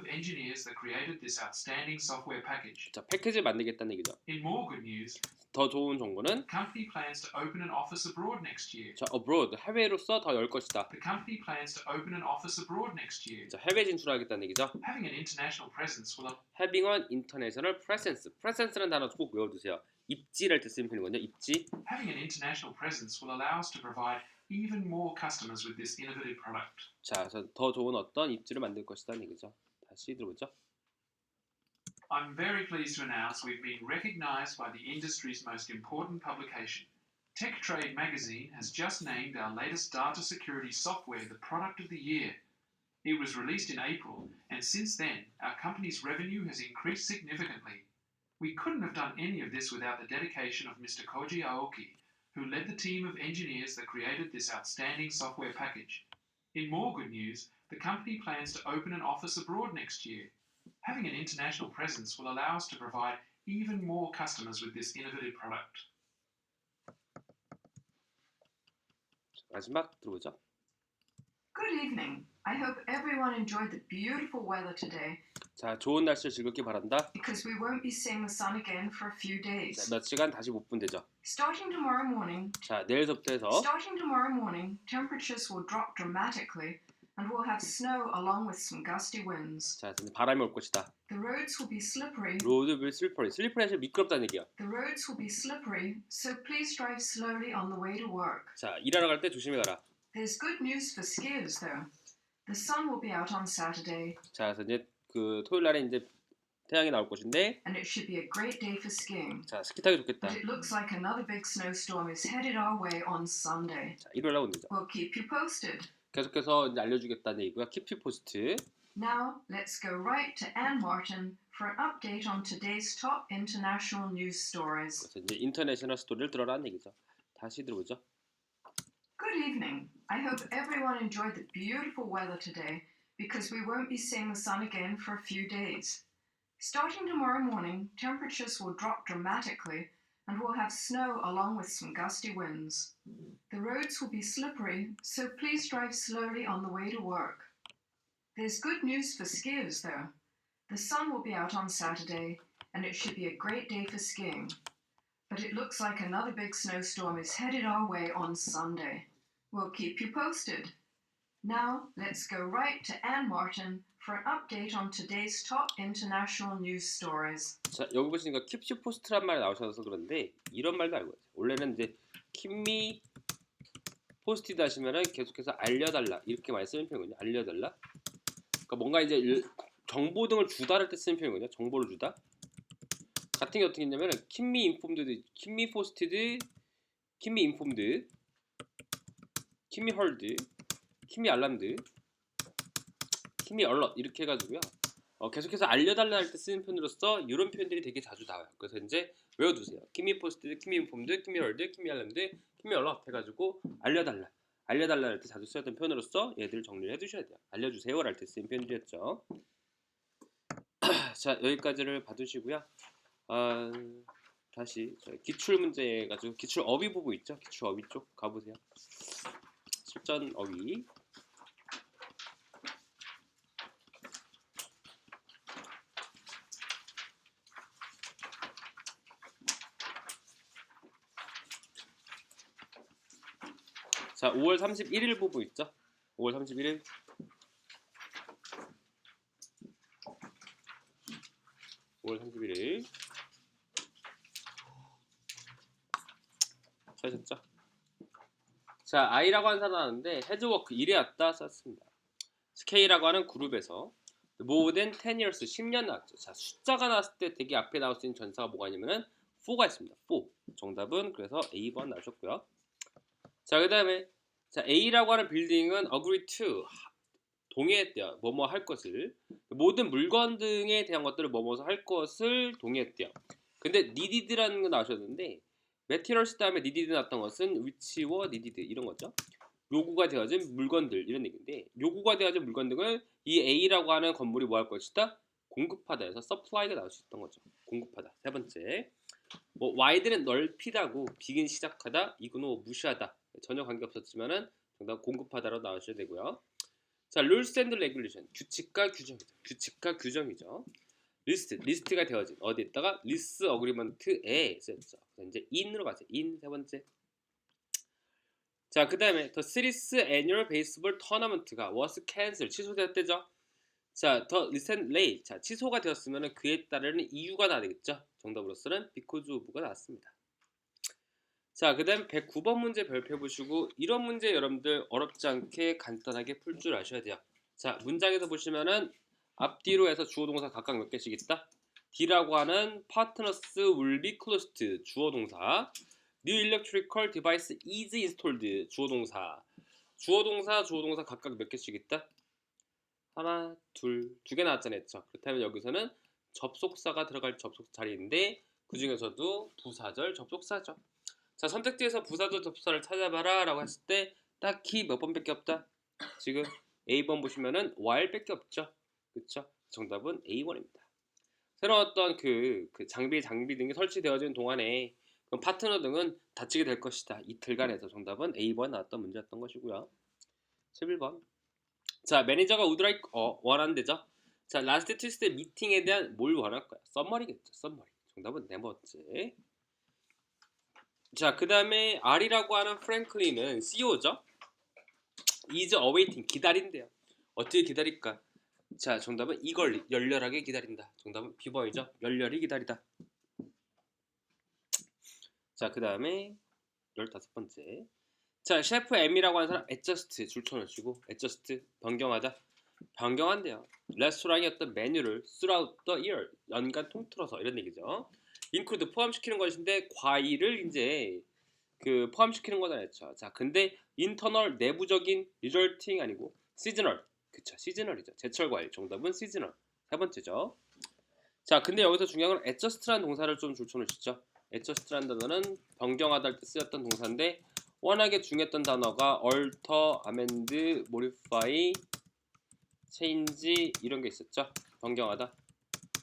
engineers that created this outstanding software package. 자, 패키지를 만들겠다는 얘기죠. In more good news, 더 좋은 정보는 the company plans to open an office abroad next year. 자, abroad 해외로서 더 열 것이다. The company plans to open an office abroad next year. 자, 해외 진출하겠다는 얘기죠. Having an international presence will Having an international presence. presence라는 단어 꼭 외워두세요. 입지를 때 쓰는 표현이거든요. 입지. Having an international presence will allow us to provide even more customers with this innovative product. 자, 그래서 더 좋은 어떤 입지를 만들 것이다는 얘기죠. 다시 들어보죠. I'm very pleased to announce we've been recognized by the industry's most important publication. TechTrade magazine has just named our latest data security software the product of the year. It was released in April, and since then, our company's revenue has increased significantly. We couldn't have done any of this without the dedication of Mr. Koji Aoki, who led the team of engineers that created this outstanding software package. In more good news, the company plans to open an office abroad next year. Having an international presence will allow us to provide even more customers with this innovative product. 마지막 들어보죠. Good evening. I hope everyone enjoyed the beautiful weather today 자, 좋은 날씨를 즐겁게 바란다. because we won't be seeing the sun again for a few days. 자, 몇 시간 다시 못 본대죠. Starting tomorrow morning, 자, 내일서부터 해서 temperatures will drop dramatically and we'll have snow along with some gusty winds. 자, 바람이 올 것이다. The roads will be slippery. 로드 will slippery. 슬리퍼리 사실 미끄럽다는 얘기야. The roads will be slippery, so please drive slowly on the way to work. 자, 일하러 갈 때 조심히 가라. There's good news for skiers though. The sun will be out on Saturday 자, 그래서 이제 그 토요일 날에 이제 태양이 나올 것인데, and it should be a great day for skiing. 자, 스키 타기 좋겠다. But it looks like another big snowstorm is headed our way on Sunday. 자, 일요일 날 온대죠. We'll keep you posted. 계속해서 이제 알려주겠다는 얘기고요. Keep you posted. Now, let's go right to Anne Martin for an update on today's top international news stories. 그래서 이제 인터내셔널 스토리를 들어라는 얘기죠. 다시 들어보죠. Good evening. I hope everyone enjoyed the beautiful weather today because we won't be seeing the sun again for a few days. Starting tomorrow morning, temperatures will drop dramatically and we'll have snow along with some gusty winds. The roads will be slippery, so please drive slowly on the way to work. There's good news for skiers though. The sun will be out on Saturday and it should be a great day for skiing. But it looks like another big snowstorm is headed our way on Sunday. We'll keep you posted. Now, let's go right to Anne Martin for an update on today's top international news stories. 자, 여기 보시니까 keep you post란 말이 나오셔서 그런데 이런 말도 알고 있어요. 원래는 이제 keep me posted 하시면은 계속해서 알려달라 이렇게 많이 쓰는 표현이거든요. 알려달라. 그러니까 뭔가 이제 정보 등을 주다 할 때 쓰는 표현이거든요. 정보를 주다. 같은 게 어떻게 있냐면은 keep me informed, keep me posted, keep me informed, keep me heard, keep me alarmed, keep me alert 이렇게 해가지고요. 계속해서 알려달라 할 때 쓰는 표현으로서 이런 표현들이 되게 자주 나와요. 그래서 이제 외워두세요. keep me posted, keep me informed, keep me heard, keep me alarmed, keep me alert 해가지고 알려달라 할 때 자주 쓰였던 표현으로서 얘들 정리를 해두셔야 돼요. 알려주세요 할 때 쓰는 표현들이었죠. 자, 여기까지를 봐두시고요. 다시 저희 기출 문제 가지고 기출 어휘 부분 있죠? 기출 어휘 쪽 가보세요. 실전 어휘. 자, 5월 31일 부분 있죠? 5월 31일. 찾으셨죠? 자, I라고 하는 사람 나왔는데 헤드워크 일해 왔다 썼습니다. K라고 하는 그룹에서 more than 10 years 10년 나왔죠. 자, 숫자가 나왔을 때 되게 앞에 나올 수 있는 전사가 뭐가 있냐면은 4가 있습니다. 4. 정답은 그래서 A번 나오셨고요. 자, 그 다음에 자, A라고 하는 빌딩은 agree to 동의했대요. 뭐뭐 할 것을. 모든 물건 등에 대한 것들을 뭐뭐서 할 것을 동의했대요. 근데 needed라는 거 나오셨는데 materials 다음에 needed 나왔던 것은 which와 needed 이런 거죠. 요구가 되어진 물건들 이런 얘기인데 요구가 되어진 물건 등을 이 A라고 하는 건물이 뭐 할 것이다? 공급하다 해서 supply가 나올 수 있던 거죠. 공급하다. 세 번째. 뭐 wide는 넓히다고 big은 시작하다 이거는 무시하다. 전혀 관계없었지만은 정답 공급하다로 나오셔야 되고요. 자, rules and regulation. 규칙과 규정이죠. 규칙과 규정이죠. 리스트가 되어진 어디에다가 리스 어그리먼트에 쓰였죠. 이제 in으로 가세요. in 세 번째. 자, 그 다음에 the series annual baseball tournament가 was cancelled 취소되었대죠. 자, the recent late 자 취소가 되었으면 그에 따르는 이유가 나야 되겠죠. 정답으로서는 because of가 나왔습니다. 자, 그 다음 109번 문제 별표 보시고 이런 문제 여러분들 어렵지 않게 간단하게 풀 줄 아셔야 돼요. 자, 문장에서 보시면은 앞뒤로 해서 주어 동사 각각 몇 개씩 있다. D라고 하는 partners will be closed 주어 동사. New electrical device is installed 주어 동사. 주어 동사 각각 몇 개씩 있다. 하나, 둘, 두 개 나왔잖아요. 그렇다면 여기서는 접속사가 들어갈 접속 자리인데 그 중에서도 부사절 접속사죠. 자, 선택지에서 부사절 접속사를 찾아봐라 라고 했을 때 딱히 몇 번밖에 없다. 지금 A번 보시면은 while밖에 없죠. 그쵸? 정답은 A1입니다. 새로운 어떤 그 장비 등이 설치되어진 동안에 그럼 파트너 등은 닫히게 될 것이다. 이틀간에서 정답은 A번 나왔던 문제였던 것이고요. 11번. 자, 매니저가 우드라이 원한대죠. 자, 라스트 트위스트 미팅에 대한 뭘 원할 거야? 썸머리겠죠. 썸머리. 정답은 네 번째. 자, 그 다음에 R이라고 하는 프랭클린은 CEO죠. is awaiting 기다린대요. 어떻게 기다릴까? 자, 정답은 이걸 열렬하게 기다린다. 정답은 B번이죠. 열렬히 기다리다. 자, 그 다음에 15번째. 자, 셰프 M이라고 하는 사람 adjust 줄쳐놓으시고 adjust 변경하다. 변경한대요. 레스토랑의 어떤 메뉴를 throughout the year 연간 통틀어서 이런 얘기죠. include 포함시키는 것인데 과일을 이제 그 포함시키는 거잖아요. 자, 근데 internal 내부적인 resulting 아니고 seasonal 그쵸, 시즈널이죠. 제철 과일. 정답은 시즈널. 세 번째죠. 자, 근데 여기서 중요한 건 adjust라는 동사를 좀 줄쳐놓으시죠. adjust라는 단어는 변경하다 할 때 쓰였던 동사인데 워낙에 중요했던 단어가 alter, amend, modify, change 이런 게 있었죠. 변경하다.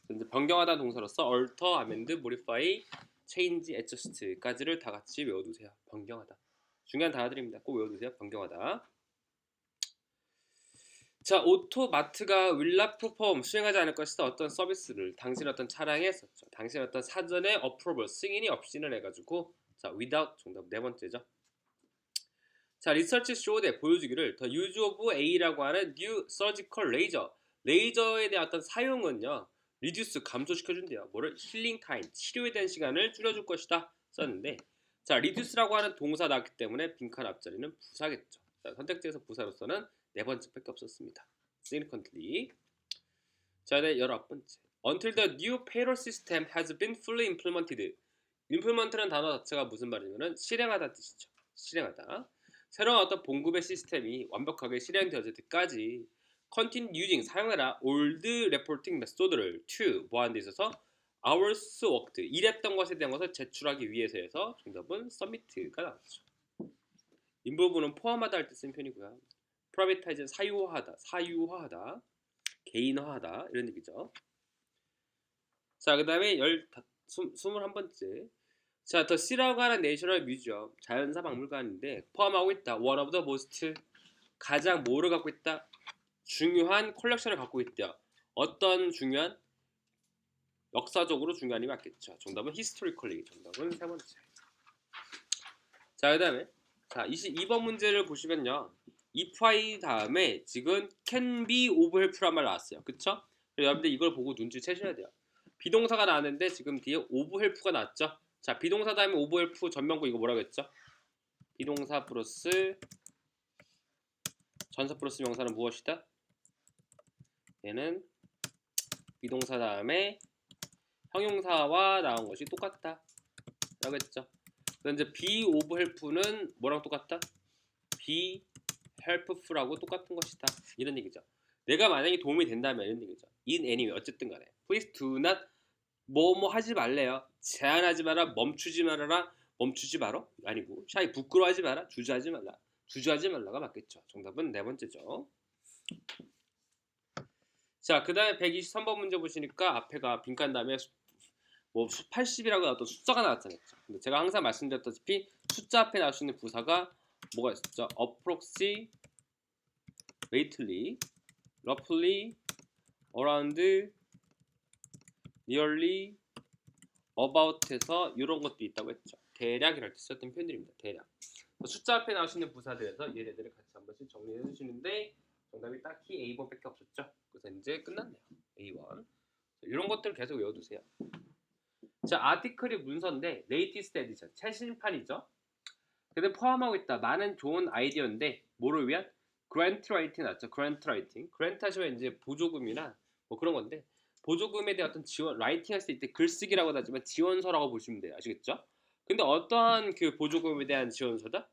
근데 변경하다 동사로서 alter, amend, modify, change, adjust까지를 다 같이 외워두세요. 변경하다. 중요한 단어들입니다. 꼭 외워두세요. 변경하다. 자, 오토마트가 will not perform 수행하지 않을 것이다. 어떤 서비스를 당신 어떤 차량에 썼죠. 당신 어떤 사전에 approval 승인이 없이는 해가지고 자, without 정답 네 번째죠. 자, 리서치 showed 보여주기를 the use of A라고 하는 new surgical laser 레이저에 대한 어떤 사용은요 reduce 감소시켜준대요. 뭐를 힐링 타임 치료에 대한 시간을 줄여줄 것이다 썼는데 자, reduce라고 하는 동사 나왔기 때문에 빈칸 앞자리는 부사겠죠. 자, 선택지에서 부사로서는 네 번째밖에 없었습니다. significantly. 자, 네, 19번째. Until the new payroll system has been fully implemented. implement라는 단어 자체가 무슨 말이냐면 실행하다 뜻이죠. 실행하다. 새로운 어떤 봉급의 시스템이 완벽하게 실행되어질 때까지 continue using 사용해라 old reporting method를 to 뭐하는 데 있어서 hours worked 일했던 것에 대한 것을 제출하기 위해서 해서 정답은 submit가 나왔죠. involve는 포함하다 할 때 쓴 편이고요. privatize는 사유화하다, 개인화하다 이런 얘기죠. 자, 그 다음에 21번째. 자, 더 C라고 하는 내셔널 뮤지엄 자연사 박물관인데 포함하고 있다. one of the most 가장 뭐를 갖고 있다? 중요한 컬렉션을 갖고 있대요. 어떤 중요한? 역사적으로 중요한이 맞겠죠. 정답은 historically. 정답은 세 번째. 자, 그 다음에 자 22번 문제를 보시면요. if I 다음에 지금 can be of help란 말 나왔어요. 그쵸? 여러분들 이걸 보고 눈치채셔야 돼요. 비동사가 나왔는데 지금 뒤에 of help가 나왔죠. 자, 비동사 다음에 of help 전명구 이거 뭐라고 했죠? 비동사 플러스 전사 플러스 명사는 무엇이다? 얘는 비동사 다음에 형용사와 나온 것이 똑같다 라고 했죠. 그런데 be of help는 뭐랑 똑같다? be helpful하고 똑같은 것이다 이런 얘기죠. 내가 만약에 도움이 된다면 이런 얘기죠. In any way 어쨌든 간에 please do not 뭐 하지 말래요. 제한하지 마라. 멈추지 말아라. 멈추지 마라. 아니고 샤이 부끄러워하지 마라. 주저하지 말라. 주저하지 말라가 맞겠죠. 정답은 네 번째죠. 자, 그 다음에 123번 문제 보시니까 앞에가 빈칸 다음에 뭐 80이라고 나왔던 숫자가 나왔잖아요. 근데 제가 항상 말씀드렸다시피 숫자 앞에 나올 수 있는 부사가 뭐가 있었죠? approximately, roughly, around, nearly, about에서 이런 것도 있다고 했죠. 대략이랄 때 썼던 표현들입니다. 대략. 숫자 앞에 나올 수 있는 부사들에서 얘네들을 같이 한 번씩 정리해 주시는데 정답이 딱히 A번밖에 없었죠. 그래서 이제 끝났네요. A1. 이런 것들 계속 외워두세요. 자, 아티클이 문서인데 latest edition, 최신판이죠. 근데 포함하고 있다. 많은 좋은 아이디어인데 뭐를 위한? grant writing 나왔죠. grant writing. grant 하시면 이제 보조금이나 뭐 그런 건데 보조금에 대한 어떤 지원, 라이팅 할 때 글쓰기라고 하지만 지원서라고 보시면 돼요. 아시겠죠? 근데 어떠한 그 보조금에 대한 지원서다?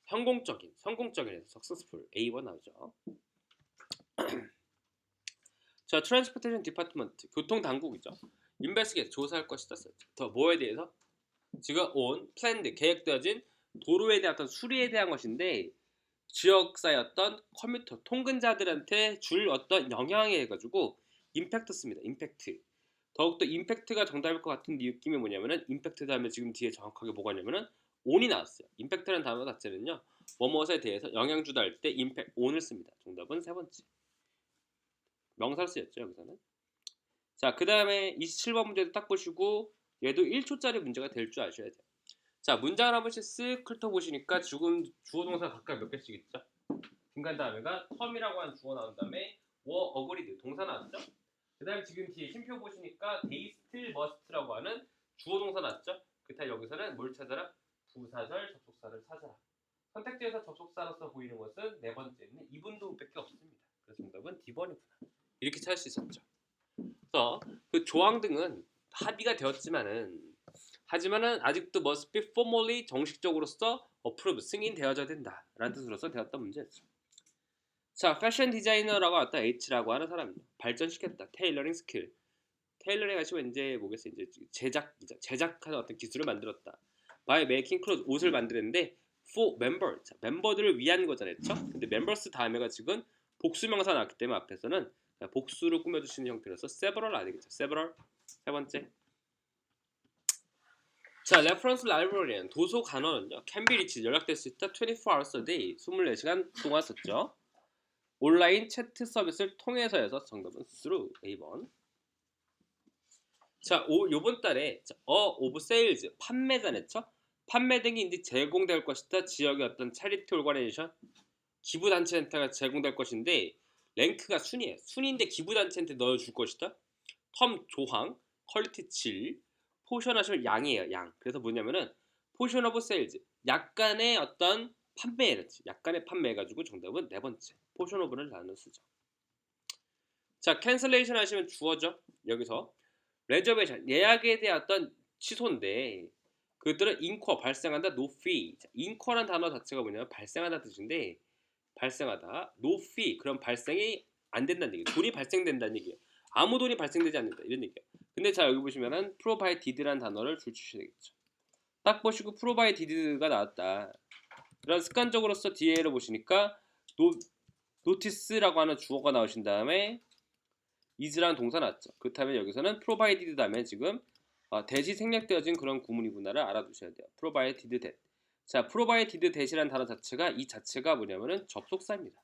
성공적인 successful A1 나오죠. 자, transportation department 교통 당국이죠. investigate 조사할 것이다 썼죠. 더 뭐에 대해서? 지금 on planned 계획되어진 도로에 대한 어떤 수리에 대한 것인데 지역사의 어떤 커뮤터 통근자들한테 줄 어떤 영향에 해가지고 임팩트 씁니다. 임팩트. 더욱더 임팩트가 정답일 것 같은 느낌이 뭐냐면은 임팩트 다음에 지금 뒤에 정확하게 뭐가 있냐면은 on이 나왔어요. 임팩트라는 단어 자체는요. 뭐뭐에 대해서 영향 주다 할 때 임팩트 on을 씁니다. 정답은 세 번째. 명사로 쓰였죠. 여기서는. 자, 그 다음에 27번 문제도 딱 보시고 얘도 1초짜리 문제가 될 줄 아셔야 돼요. 자, 문장을 한 번씩 쓱 훑어보시니까 지금 주어 동사 각각 몇 개씩 있죠. 중간 다음에가 텀이라고 하는 주어 나온 다음에 were agreed 동사 나왔죠. 그 다음에 지금 뒤에 쉼표 보시니까 they still must라고 하는 주어 동사 나왔죠. 그 다음에 여기서는 뭘 찾아라? 부사절 접속사를 찾아라. 선택지에서 접속사로서 보이는 것은 네 번째는 이분도밖에 없습니다. 그래서 정답은 D번이구나. 이렇게 찾을 수 있었죠. 그래서 그 조항 등은 합의가 되었지만은 하지만은 아직도 must be formally 정식적으로서 approve 승인되어져야 된다 라는 뜻으로서 되었던 문제였죠. 자, 패션 디자이너라고 왔다 H라고 하는 사람입니다. 발전시켰다. 테일러링 스킬. 테일러링 하시면 이제 뭐겠어요? 이제 제작하는 어떤 기술을 만들었다. by making clothes 옷을 만드는데 for member. 자, 멤버들을 위한 거잖아요. 그렇죠? 근데 members 다음에가 지금 복수명사 나왔기 때문에 앞에서는 복수로 꾸며주시는 형태로서 several 안 되겠죠. several. 세 번째. 자, reference librarian 도서 간원은요. can be reached 연락될 수 있다. 24 hours a day 24시간 동안 썼죠. 온라인 채트 서비스를 통해서여서 정답은 through A번. 자, 요번 달에 of sales 판매자네죠. 판매 등이 이제 제공될 것이다. 지역의 어떤 charity organization 기부단체한테 제공될 것인데 랭크가 순이에요. 순인데 기부단체한테 넣어줄 것이다. 텀 조항, 퀄리티 질, 포션 하시면 양이에요. 양. 그래서 뭐냐면은 포션 오브 세일즈 약간의 어떤 판매였지. 약간의 판매해가지고 정답은 네 번째. 포션 오브를 나눠 쓰죠. 자, 캔슬레이션 하시면 주어죠. 여기서 레저베이션 예약에 대한 어떤 취소인데 그것들은 인커 발생한다. no fee. 인커라는 단어 자체가 뭐냐면 발생하다 뜻인데 발생하다. no fee. 그럼 발생이 안 된다는 얘기예요. 돈이 발생된다는 얘기예요. 아무 돈이 발생되지 않는다. 이런 얘기예요. 근데 자 여기 보시면은 provided라는 단어를 줄주셔야 되겠죠. 딱 보시고 provided가 나왔다. 그런 습관적으로서 뒤에를 보시니까 notice라고 하는 주어가 나오신 다음에 is라는 동사 나왔죠. 그렇다면 여기서는 provided 다음에 지금 대시 생략되어진 그런 구문이구나를 알아두셔야 돼요. provided that. 자, provided that이라는 단어 자체가 이 자체가 뭐냐면은 접속사입니다.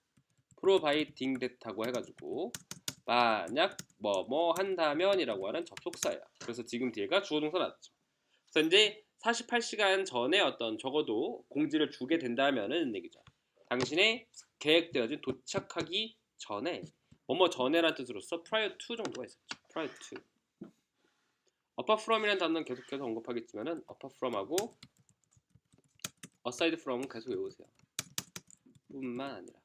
providing that하고 해가지고 만약 뭐뭐 한다면이라고 하는 접속사예요. 그래서 지금 뒤에가 주어 동사 나왔죠. 그래서 이제 48시간 전에 어떤 적어도 공지를 주게 된다면은 얘기죠. 당신의 계획되어진 도착하기 전에 뭐뭐 전에라는 뜻으로서 prior to 정도가 있었죠. prior to. apart from이라는 단어는 계속해서 언급하겠지만은 apart from하고 aside from은 계속 외우세요. 뿐만 아니라.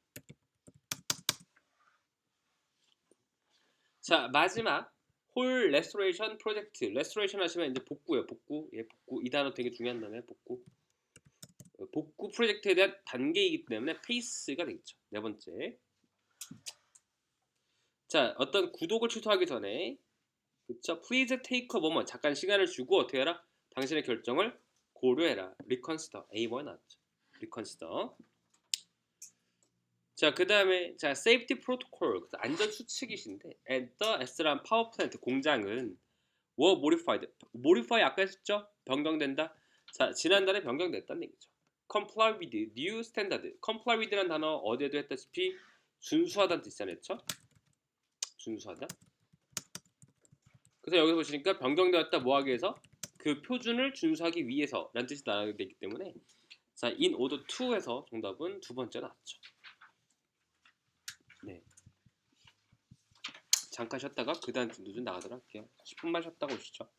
자, 마지막 홀 레스토레이션 프로젝트. 레스토레이션 하시면 이제 복구예요. 복구. 예, 복구. 이 단어 되게 중요한 단어예요. 복구. 복구 프로젝트에 대한 단계이기 때문에 페이스가 되겠죠. 네 번째. 자, 어떤 구독을 취소하기 전에 그쵸? Please take a moment. 잠깐 시간을 주고 어떻게 해라? 당신의 결정을 고려해라. Reconsider. A1 나왔죠. Reconsider. 자, 그 다음에 자, Safety Protocol. 안전 수칙이신데 at the S란 파워 플랜트 공장은 were modified. modify 아까 했었죠? 변경된다. 자, 지난달에 변경됐다는 얘기죠. Comply with new standard. Comply with라는 단어 어디에도 했다시피 준수하다는 뜻이잖아요. 그쵸? 준수하다. 그래서 여기서 보시니까 변경되었다 뭐하기 위해서? 그 표준을 준수하기 위해서 라는 뜻이 나오게 되기 때문에 자, in order to에서 정답은 두 번째 나왔죠. 네. 잠깐 쉬었다가 그 다음 준도 좀 나가도록 할게요. 10분만 쉬었다가 오시죠.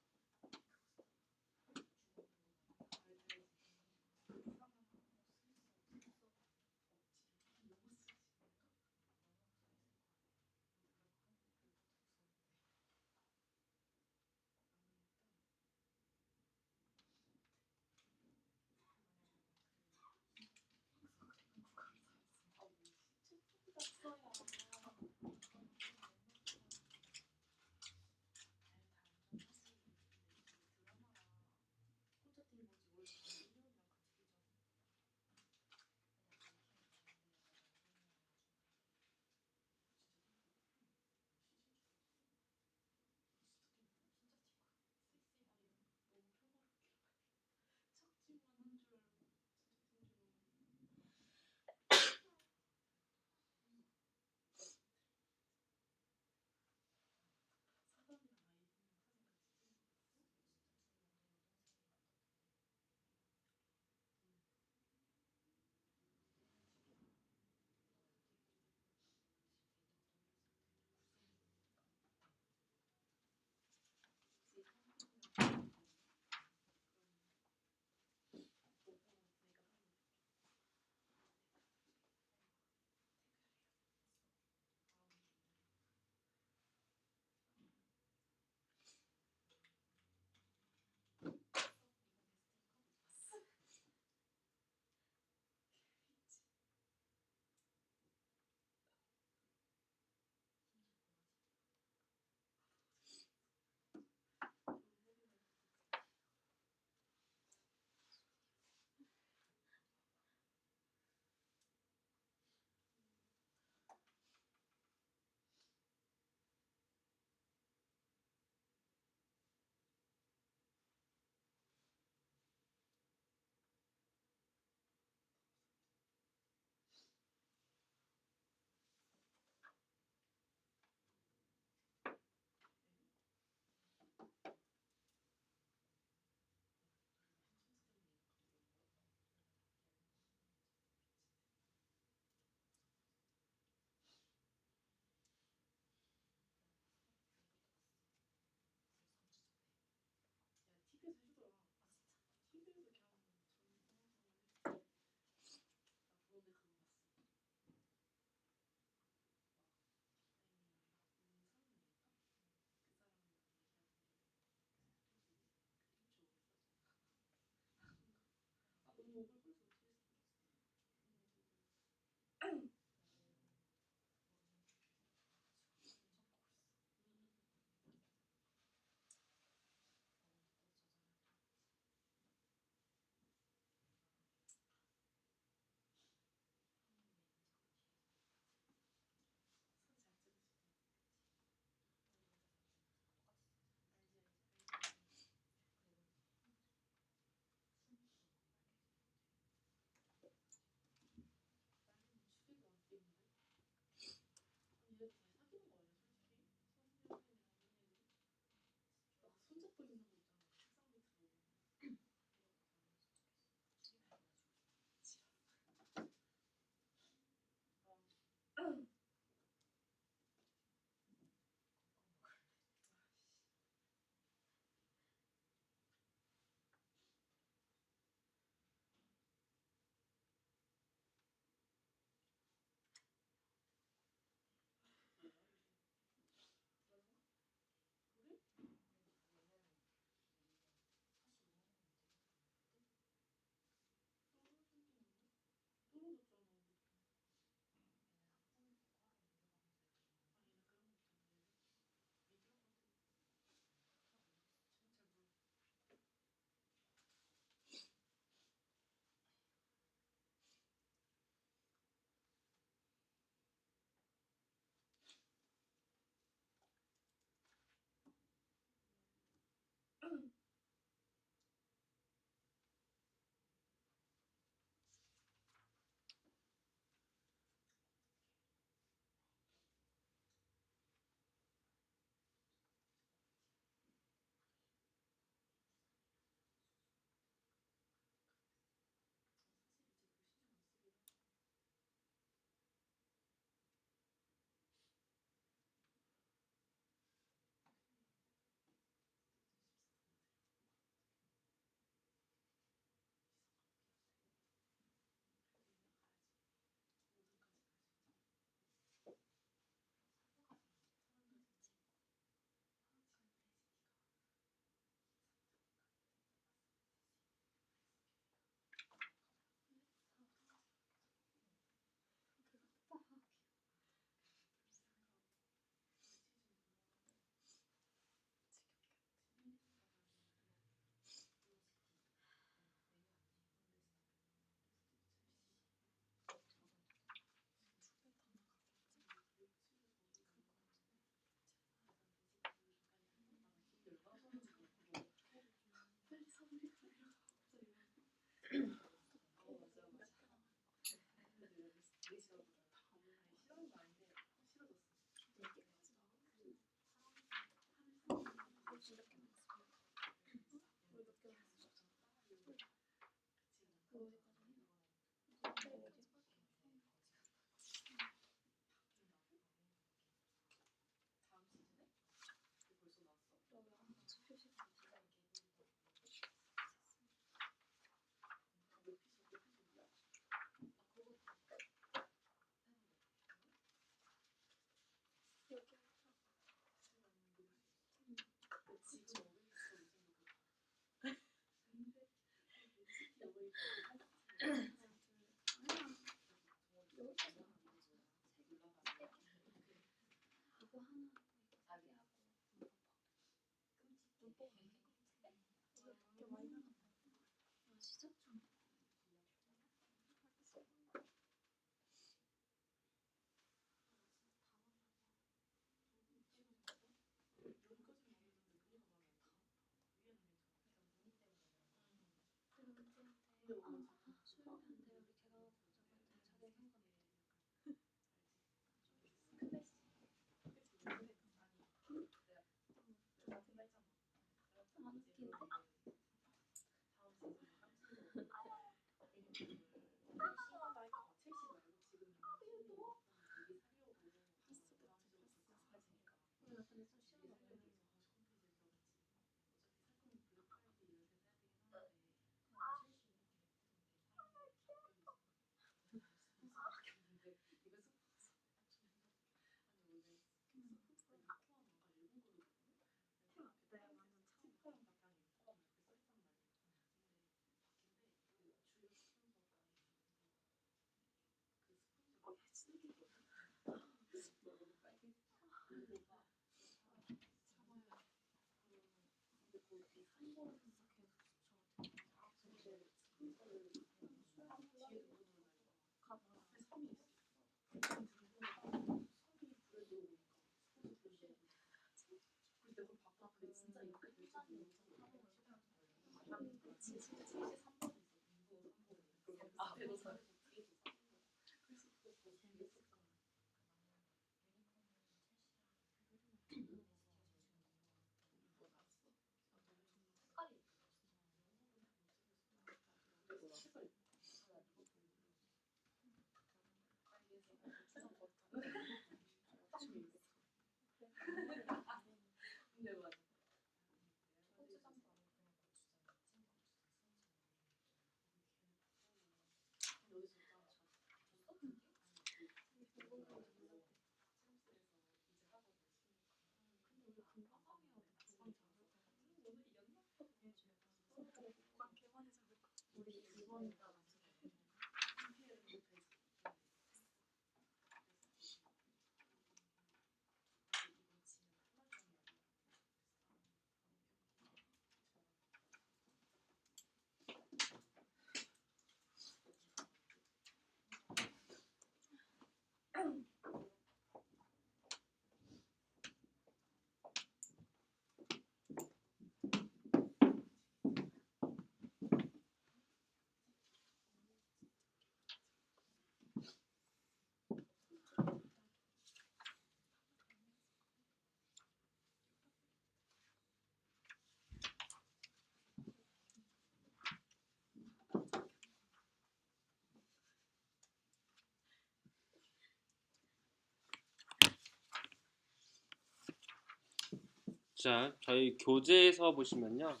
자, 저희 교재에서 보시면요.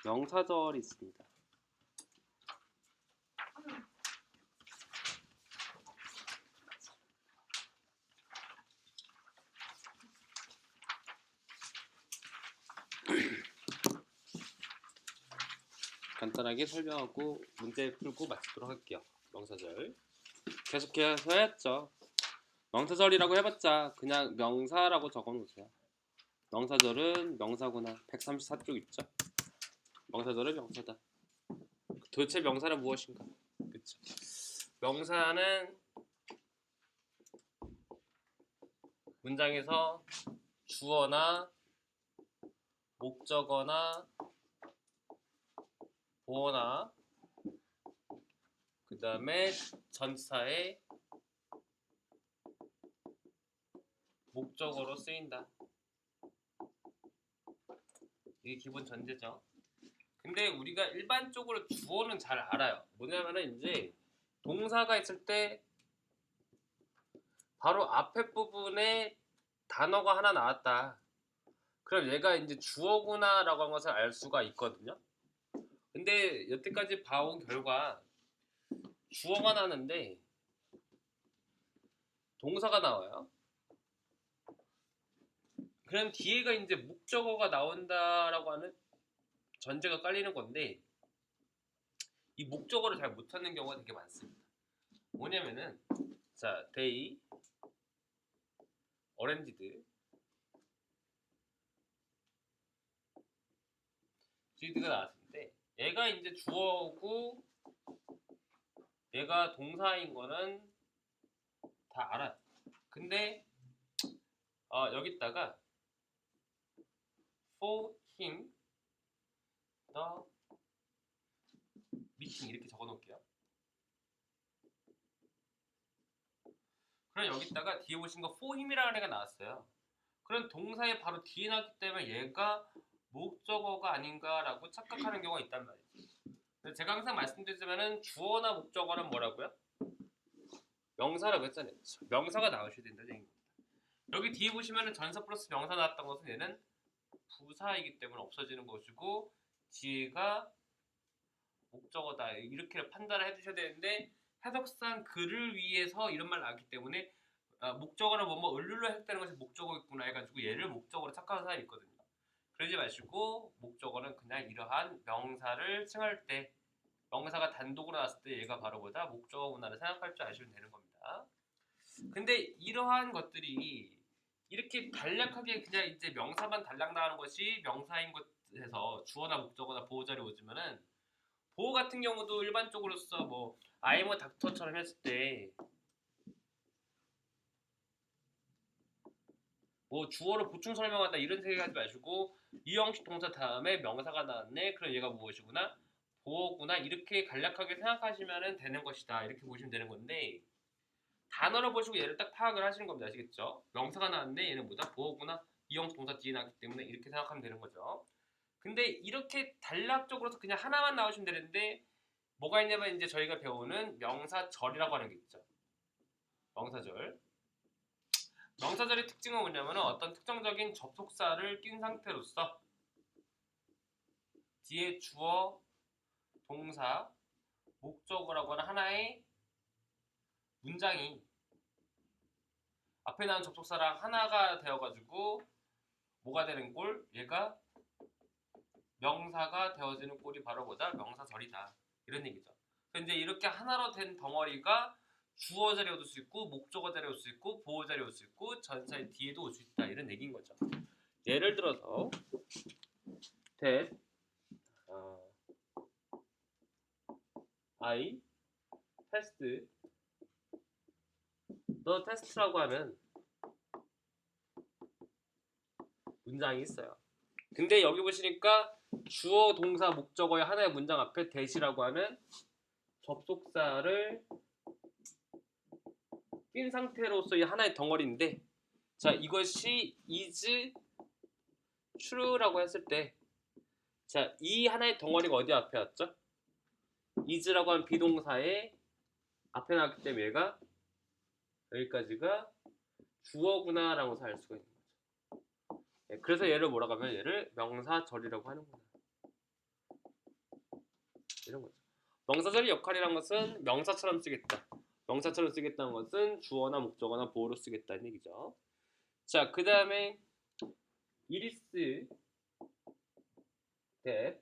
명사절이 있습니다. 간단하게 설명하고 문제 풀고 마치도록 할게요. 명사절 계속해서 해야죠. 명사절이라고 해봤자 그냥 명사라고 적어놓으세요. 명사절은 명사구나. 134쪽 있죠. 명사절은 명사다. 도대체 명사는 무엇인가? 그쵸? 명사는 문장에서 주어나 목적어나 보어나 그 다음에 전치사의 목적어로 쓰인다. 이게 기본 전제죠. 근데 우리가 일반적으로 주어는 잘 알아요. 뭐냐면은 이제 동사가 있을 때 바로 앞에 부분에 단어가 하나 나왔다. 그럼 얘가 이제 주어구나 라고 한 것을 알 수가 있거든요. 근데 여태까지 봐온 결과 주어가 나는데 동사가 나와요. 그럼 뒤에가 이제 목적어가 나온다라고 하는 전제가 깔리는 건데 이 목적어를 잘 못 찾는 경우가 되게 많습니다. 뭐냐면은 자, they arranged did가 나왔는데 얘가 이제 주어고 얘가 동사인 거는 다 알아요. 근데 여기다가 for him the meeting 이렇게 적어 놓을게요. 그럼 여기다가 뒤에 보신 거 for him이라는 애가 나왔어요. 그럼 동사에 바로 뒤에 나왔기 때문에 얘가 목적어가 아닌가라고 착각하는 경우가 있단 말이죠. 제가 항상 말씀드리지만은 주어나 목적어는 뭐라고요? 명사라고 했잖아요. 명사가 나오셔야 된다는 얘기입니다. 여기 뒤에 보시면은 전사 플러스 명사 나왔던 것은 얘는 부사이기 때문에 없어지는 것이고 뒤에가 목적어다 이렇게 판단을 해주셔야 되는데 해석상 글을 위해서 이런 말 나왔기 때문에 목적어는 뭐뭐 을룰로 해석되는 것이 목적어겠구나 해가지고 얘를 목적어로 착각하는 사람이 있거든요. 그러지 마시고 목적어는 그냥 이러한 명사를 칭할 때 명사가 단독으로 나왔을 때 얘가 바로 보다 목적어구나를 생각할 줄 아시면 되는 겁니다. 근데 이러한 것들이 이렇게 간략하게 그냥 이제 명사만 달랑 나가는 것이 명사인 것에서 주어나 목적어나 보호 자리 오지면은 보호 같은 경우도 일반적으로서 뭐 I'm a doctor처럼 했을 때 뭐 주어로 보충 설명한다 이런 생각하지 마시고 이 형식 동사 다음에 명사가 나왔네. 그럼 얘가 무엇이구나? 보어구나. 이렇게 간략하게 생각하시면 되는 것이다. 이렇게 보시면 되는 건데 단어를 보시고 얘를 딱 파악을 하시는 겁니다. 아시겠죠? 명사가 나왔는데 얘는 뭐다? 보어구나. 이형 동사 뒤에 나왔기 때문에 이렇게 생각하면 되는 거죠. 근데 이렇게 단락적으로서 그냥 하나만 나오시면 되는데 뭐가 있냐면 이제 저희가 배우는 명사절이라고 하는 게 있죠. 명사절. 명사절의 특징은 뭐냐면 어떤 특정적인 접속사를 낀 상태로서 뒤에 주어, 동사, 목적어라고 하는 하나의 문장이 앞에 나온 접속사랑 하나가 되어가지고 뭐가 되는 꼴? 얘가 명사가 되어지는 꼴이 바로 뭐다? 명사절이다. 이런 얘기죠. 그래서 이제 이렇게 하나로 된 덩어리가 주어 자리에 올 수 있고 목적어 자리에 올 수 있고 보어 자리에 올 수 있고 전사의 뒤에도 올 수 있다. 이런 얘기인 거죠. 예를 들어서 that I passed the test라고 하면 문장이 있어요. 근데 여기 보시니까 주어, 동사, 목적어의 하나의 문장 앞에 that이라고 하는 접속사를 낀 상태로서의 하나의 덩어리인데, 자, 이것이 is true라고 했을 때, 자, 이 하나의 덩어리가 어디 앞에 왔죠? is라고 하는 비동사의 앞에 나왔기 때문에 얘가 여기까지가 주어구나 라고 살 수가 있는 거죠. 네, 그래서 얘를 뭐라고 하면 얘를 명사절이라고 하는구나. 이런 거죠. 명사절의 역할이란 것은 명사처럼 쓰겠다. 명사처럼 쓰겠다는 것은 주어나 목적어나 보어로 쓰겠다는 얘기죠. 자, 그 다음에 it is that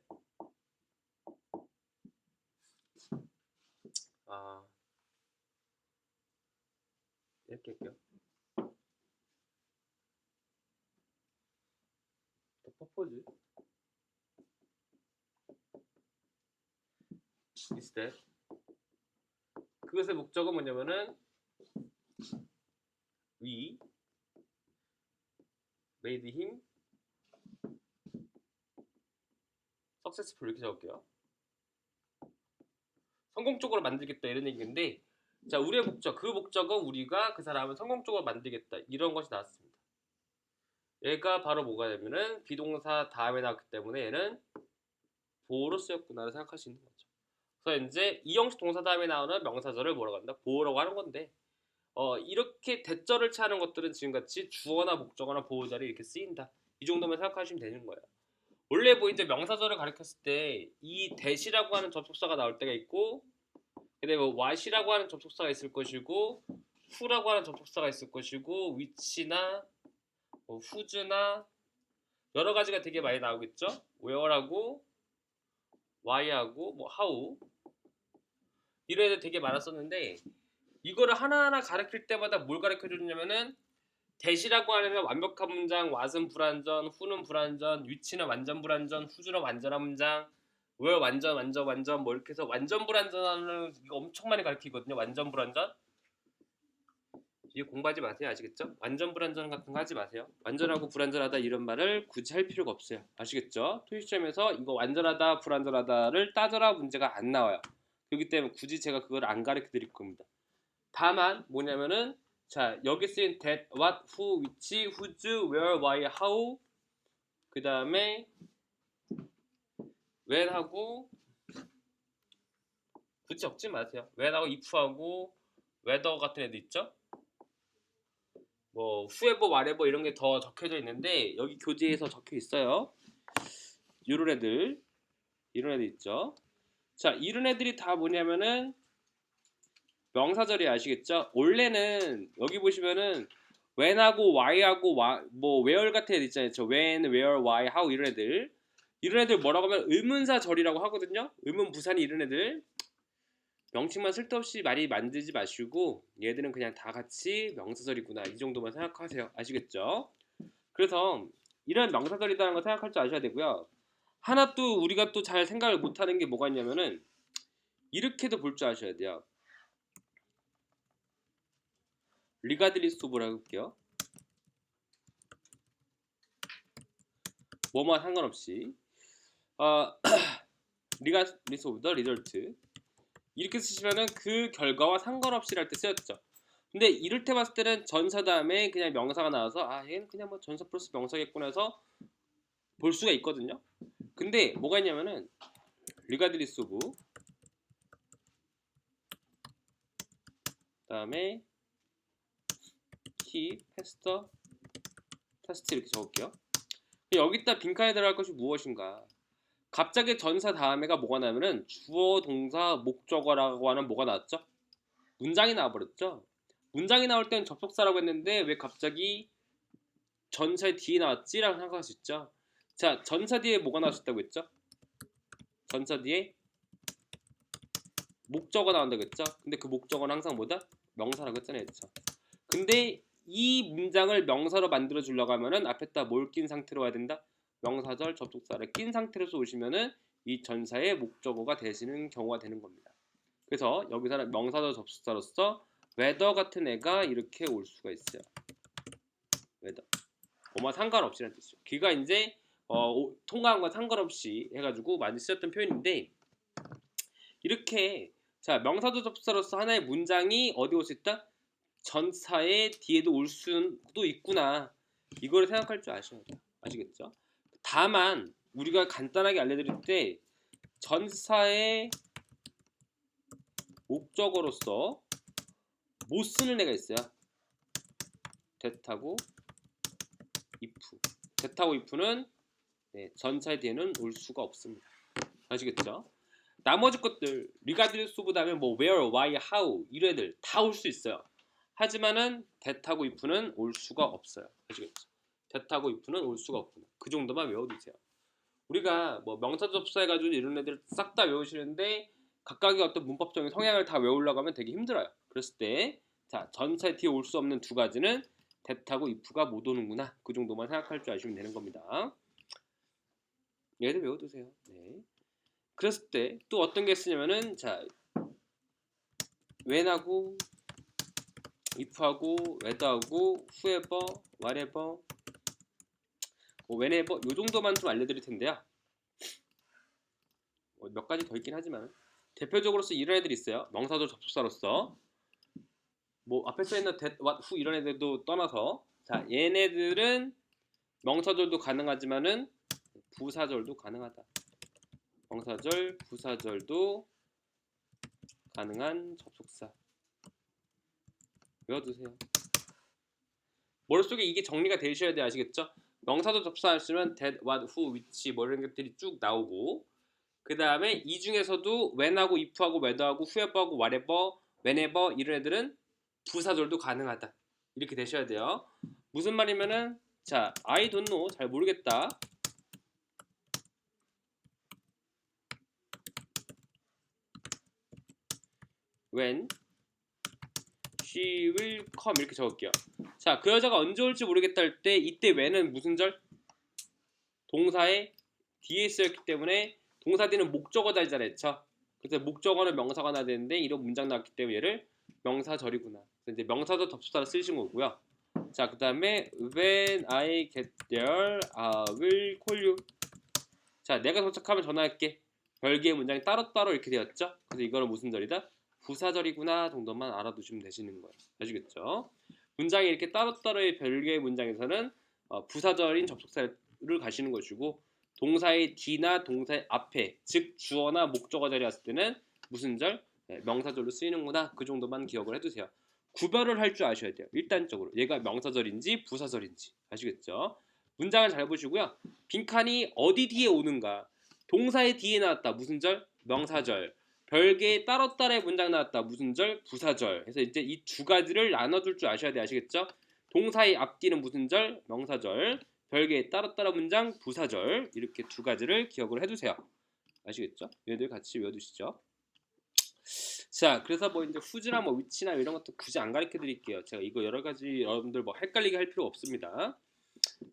이렇게 할게요. purpose is that 그것의 목적은 뭐냐면은 we made him successful 이렇게 적을게요. 성공적으로 만들겠다 이런 얘기인데, 자, 우리의 목적, 그 목적은 우리가 그 사람을 성공적으로 만들겠다 이런 것이 나왔습니다. 얘가 바로 뭐가 되면은 비동사 다음에 나왔기 때문에 얘는 보어로 쓰였구나를 생각할 수 있는 거죠. 그래서 이제 이 형식 동사 다음에 나오는 명사절을 뭐라고 한다? 보어라고 하는 건데, 이렇게 대절을 취하는 것들은 지금같이 주어나 목적어나 보어 자리에 이렇게 쓰인다. 이 정도만 생각하시면 되는 거예요. 원래 뭐 이제 명사절을 가리켰을 때 이 that이라고 하는 접속사가 나올 때가 있고, 그다음에 뭐 what이라고 하는 접속사가 있을 것이고, who라고 하는 접속사가 있을 것이고, which나 뭐 whose나 여러 가지가 되게 많이 나오겠죠. where하고 why하고 뭐 how 이런 애들 되게 많았었는데, 이거를 하나하나 가르칠 때마다 뭘 가르쳐 주냐면은 that이라고 하면 완벽한 문장, what은 불완전, who는 불완전, which는 완전 불완전, whose는 완전한 문장, where 완전 뭐 이렇게 해서 완전 불완전을 이거 엄청 많이 가르치거든요. 완전 불완전. 이게 공부하지 마세요. 아시겠죠? 완전 불완전 같은 거 하지 마세요. 완전하고 불완전하다 이런 말을 굳이 할 필요가 없어요. 아시겠죠? 토익 시험에서 이거 완전하다 불완전하다를 따져라 문제가 안 나와요. 그렇기 때문에 굳이 제가 그걸 안 가르쳐 드릴 겁니다. 다만 뭐냐면은, 자, 여기 쓰인 that, what, who, which, whose, where, why, how, 그 다음에 when하고 굳이 적지 마세요. when하고 if하고 whether 같은 애들 있죠? 뭐 whoever, whatever 이런 게 더 적혀져 있는데 여기 교재에서 적혀 있어요. 이런 애들 있죠. 자, 이런 애들이 다 뭐냐면은 명사절이 아시겠죠? 원래는 여기 보시면은 when하고 why하고 뭐 where 같은 애들 있잖아요. when, where, why, how 이런 애들 뭐라고 하면 의문사절이라고 하거든요. 의문부사니 이런 애들 명칭만 쓸데없이 많이 만들지 마시고 얘들은 그냥 다 같이 명사절이구나 이 정도만 생각하세요. 아시겠죠? 그래서 이런 명사절이라는 거 생각할 줄 아셔야 되고요. 하나 또 우리가 또 잘 생각을 못하는 게 뭐가 있냐면은 이렇게도 볼 줄 아셔야 돼요. regardless of라고 할게요. 뭐만 상관없이 regardless of the result 이렇게 쓰시면은 그 결과와 상관없이랄 때 쓰였죠. 근데 이럴 때 봤을 때는 전사 다음에 그냥 명사가 나와서 아 얘는 그냥 뭐 전사 플러스 명사겠구나 해서 볼 수가 있거든요. 근데 뭐가 있냐면은 regardless of 그다음에 key, faster, test 이렇게 적을게요. 여기다 빈칸에 들어갈 것이 무엇인가? 갑자기 전사 다음에가 뭐가 나면은 주어, 동사, 목적어라고 하는 뭐가 나왔죠? 문장이 나와버렸죠. 문장이 나올 때는 접속사라고 했는데 왜 갑자기 전사 뒤에 나왔지? 라고 생각할 수 있죠. 자, 전사 뒤에 뭐가 나왔다고 했죠? 전사 뒤에 목적어 나온다고 했죠. 근데 그 목적어는 항상 뭐다? 명사라고 했잖아요. 그쵸? 근데 이 문장을 명사로 만들어 주려고 하면은 앞에다 뭘 낀 상태로 와야 된다? 명사절 접속사를 낀 상태로 쏘시면은 이 전사의 목적어가 되시는 경우가 되는 겁니다. 그래서 여기서는 명사절 접속사로서 whether 같은 애가 이렇게 올 수가 있어요. whether. 뭐만 상관없이라는 뜻이죠. 걔가 이제 통과한 건 상관없이 해가지고 많이 쓰였던 표현인데 이렇게 자 명사절 접속사로서 하나의 문장이 어디 올 수 있다? 전사의 뒤에도 올 수도 있구나. 이거를 생각할 줄 아셔야 돼요. 아시겠죠? 다만 우리가 간단하게 알려드릴 때 전사의 목적어로서 못 쓰는 애가 있어요. that하고 if. that하고 if는 전사의 뒤에는 올 수가 없습니다. 아시겠죠? 나머지 것들 regardless of 다음에 뭐 where, why, how 이런 애들 다 올 수 있어요. 하지만은 that하고 if는 올 수가 없어요. 아시겠죠? that하고 if는 올 수가 없구나. 그 정도만 외워두세요. 우리가 뭐 명사 접사 해가지고 이런 애들 싹 다 외우시는데 각각의 어떤 문법적인 성향을 다 외우려고 하면 되게 힘들어요. 그랬을 때 자 전사 뒤에 올 수 없는 두 가지는 that하고 if가 못 오는구나. 그 정도만 생각할 줄 아시면 되는 겁니다. 얘들 외워두세요. 네. 그랬을 때 또 어떤 게 쓰냐면은 자 when하고 if하고 whether하고 whoever, whatever, whenever 요 정도만 좀 알려드릴 텐데요. 몇 가지 더 있긴 하지만 대표적으로서 이런 애들이 있어요. 명사절 접속사로서 뭐 앞에 써있는 that, what, who 이런 애들도 떠나서 자 얘네들은 명사절도 가능하지만은 부사절도 가능하다. 명사절, 부사절도 가능한 접속사. 외워두세요. 머릿속에 이게 정리가 되셔야 돼요. 아시겠죠? 명사절 접속사 하시면 that, what, who, which 뭐 이런 것들이 쭉 나오고 그 다음에 이 중에서도 when하고 if하고 whether하고 whoever하고 whatever, whenever 이런 애들은 부사절도 가능하다. 이렇게 되셔야 돼요. 무슨 말이면은 자 I don't know 잘 모르겠다. when she will come 이렇게 적을게요. 자, 그 여자가 언제 올지 모르겠다 할 때 이때 when은 무슨 절? 동사의 뒤에 쓰였기 때문에 동사 뒤는 목적어 달잖아요. 그쵸? 그래서 목적어는 명사가 나야 되는데 이런 문장 나왔기 때문에 얘를 명사절이구나. 그래서 이제 명사절 접속사를 쓰신 거고요. 자, 그 다음에 when I get there, I will call you. 자, 내가 도착하면 전화할게. 별개의 문장이 따로따로 이렇게 되었죠? 그래서 이거는 무슨 절이다? 부사절이구나 정도만 알아두시면 되시는 거예요. 아시겠죠? 문장이 이렇게 따로따로의 별개의 문장에서는 부사절인 접속사를 가시는 것이고 동사의 뒤나 동사의 앞에 즉 주어나 목적어 자리에 왔을 때는 무슨 절? 명사절로 쓰이는구나. 그 정도만 기억을 해두세요. 구별을 할 줄 아셔야 돼요. 일단적으로 얘가 명사절인지 부사절인지 아시겠죠? 문장을 잘 보시고요. 빈칸이 어디 뒤에 오는가? 동사의 뒤에 나왔다. 무슨 절? 명사절. 별개의 따로따로의 문장 나왔다. 무슨 절? 부사절. 그래서 이제 이 두 가지를 나눠둘 줄 아셔야 돼요. 아시겠죠? 동사의 앞뒤는 무슨 절? 명사절. 별개의 따로따로 문장 부사절. 이렇게 두 가지를 기억을 해두세요. 아시겠죠? 얘들 같이 외워두시죠. 자, 그래서 뭐 이제 후즈나 뭐 위치나 이런 것도 굳이 안 가르쳐 드릴게요. 제가 이거 여러 가지 여러분들 뭐 헷갈리게 할 필요 없습니다.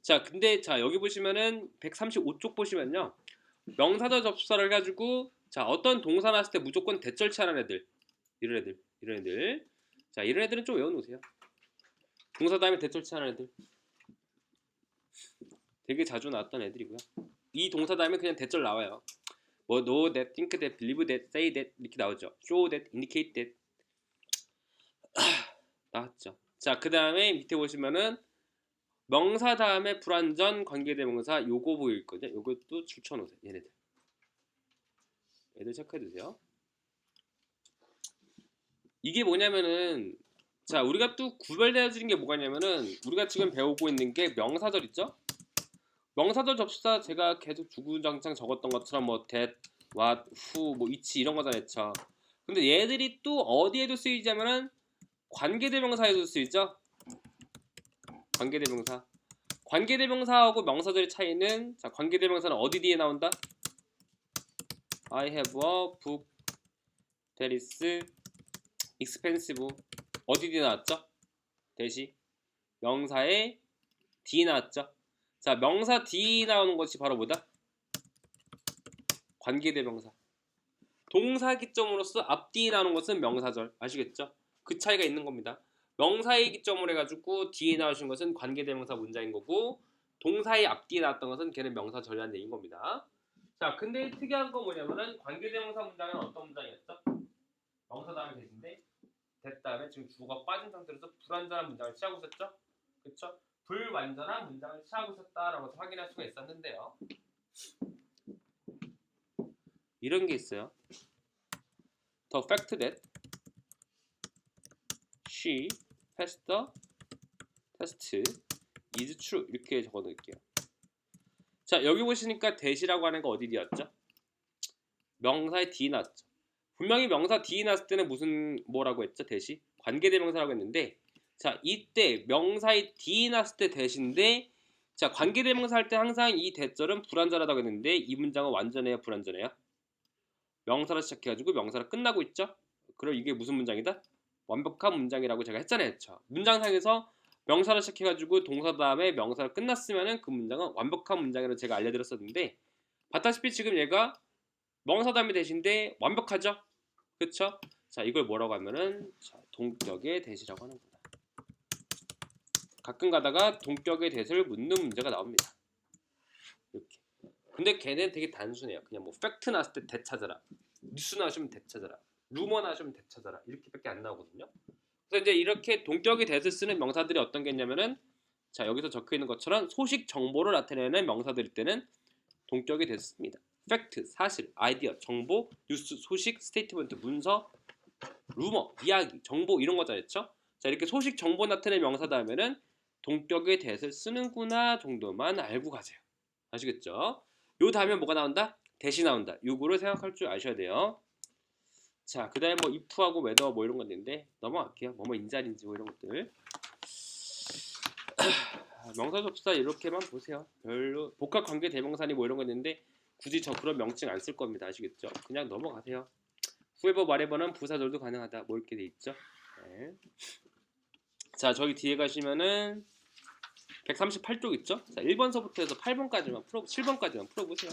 자, 근데 자 여기 보시면은 135쪽 보시면요. 명사절 접속사를 가지고 자 어떤 동사 나왔을 때 무조건 대절치하는 애들 이런 애들 자 이런 애들은 좀 외워놓으세요. 동사 다음에 대절치하는 애들 되게 자주 나왔던 애들이고요. 이 동사 다음에 그냥 대절 나와요. 뭐 know that, think that, believe that, say that 이렇게 나오죠. show that, indicate that 나왔죠. 자, 그 다음에 밑에 보시면은 명사 다음에 불완전 관계대명사 요거 보이거든요. 요것도 줄쳐놓으세요. 얘네들. 얘들 체크해두세요. 이게 뭐냐면은 자, 우리가 또 구별되어지는 게 뭐가냐면은 우리가 지금 배우고 있는 게 명사절 있죠? 명사절 접수사 제가 계속 주구장창 적었던 것처럼 뭐 that, what, who, 뭐 which 이런 거잖아요. 그쵸? 근데 얘들이 또 어디에도 쓰이자면은 관계대명사에도 쓰이죠? 관계대명사. 관계대명사하고 명사절의 차이는 자, 관계대명사는 어디 뒤에 나온다? I have a book that is expensive. 어디 뒤에 나왔죠? 대시. 명사의 뒤에 나왔죠? 자, 명사 뒤에 나오는 것이 바로 뭐다? 관계대명사. 동사 기점으로서 앞뒤에 나오는 것은 명사절. 아시겠죠? 그 차이가 있는 겁니다. 명사의 기점으로 해가지고 뒤에 나오신 것은 관계대명사 문장인 거고 동사의 앞뒤에 나왔던 것은 걔는 명사절이라는 얘기인 겁니다. 자, 근데 특이한 건 뭐냐면은 관계대명사 문장은 어떤 문장이었죠? 명사 다음에 대신데 that 다음에 지금 주어가 빠진 상태로서 불완전한 문장을 취하고 있었죠? 그쵸? 불완전한 문장을 취하고 있었다라고 확인할 수가 있었는데요. 이런 게 있어요. The fact that she passed the test is true. 이렇게 적어 놓을게요. 자, 여기 보시니까 that이라고 하는 거 어디 뒤였죠? 명사의 뒤에 나왔죠. 분명히 명사 뒤에 나왔을 때는 무슨 뭐라고 했죠? that이? 관계대명사라고 했는데 자, 이때 명사의 뒤에 나왔을 때 that인데 자, 관계대명사 할 때 항상 이 that절은 불완전하다고 했는데 이 문장은 완전해요? 불완전해요? 명사로 시작해가지고 명사로 끝나고 있죠? 그럼 이게 무슨 문장이다? 완벽한 문장이라고 제가 했잖아요. 문장상에서 명사로 시작해가지고 동사 다음에 명사로 끝났으면은 그 문장은 완벽한 문장이라고 제가 알려드렸었는데 봤다시피 지금 얘가 명사 다음에 that인데 완벽하죠? 그쵸? 자, 이걸 뭐라고 하면은 자, 동격의 that이라고 하는 겁니다. 가끔 가다가 동격의 that을 묻는 문제가 나옵니다. 이렇게. 근데 걔는 되게 단순해요. 그냥 뭐 팩트 나왔을 때 that 찾아라. 뉴스 나오시면 that 찾아라. 루머 나오시면 that 찾아라. 이렇게밖에 안 나오거든요. 그래서 이제 이렇게 동격의 that을 쓰는 명사들이 어떤 게 있냐면은 자, 여기서 적혀 있는 것처럼 소식 정보를 나타내는 명사들일 때는 동격의 that을 씁니다. 팩트, 사실, 아이디어, 정보, 뉴스, 소식, 스테이트먼트, 문서, 루머, 이야기, 정보 이런 거잖아요. 자, 이렇게 소식 정보 나타내는 명사 다음에는 동격의 that을 쓰는구나 정도만 알고 가세요. 아시겠죠? 요 다음에 뭐가 나온다? that이 나온다. 요거를 생각할 줄 아셔야 돼요. 자, 그 다음에 뭐 if하고 whether 뭐 이런 건데 넘어갈게요. 뭐뭐 인자인지 뭐 이런 것들. 명사 접수사 이렇게만 보세요. 별로 복합 관계 대명사니 뭐 이런 거 있는데 굳이 저 그런 명칭 안 쓸 겁니다. 아시겠죠? 그냥 넘어가세요. whoever, whatever는 부사절도 가능하다. 뭐 이렇게 돼 있죠. 네. 자, 저기 뒤에 가시면은 138쪽 있죠? 자, 1번서부터 해서 8번까지만 7번까지만 풀어보세요.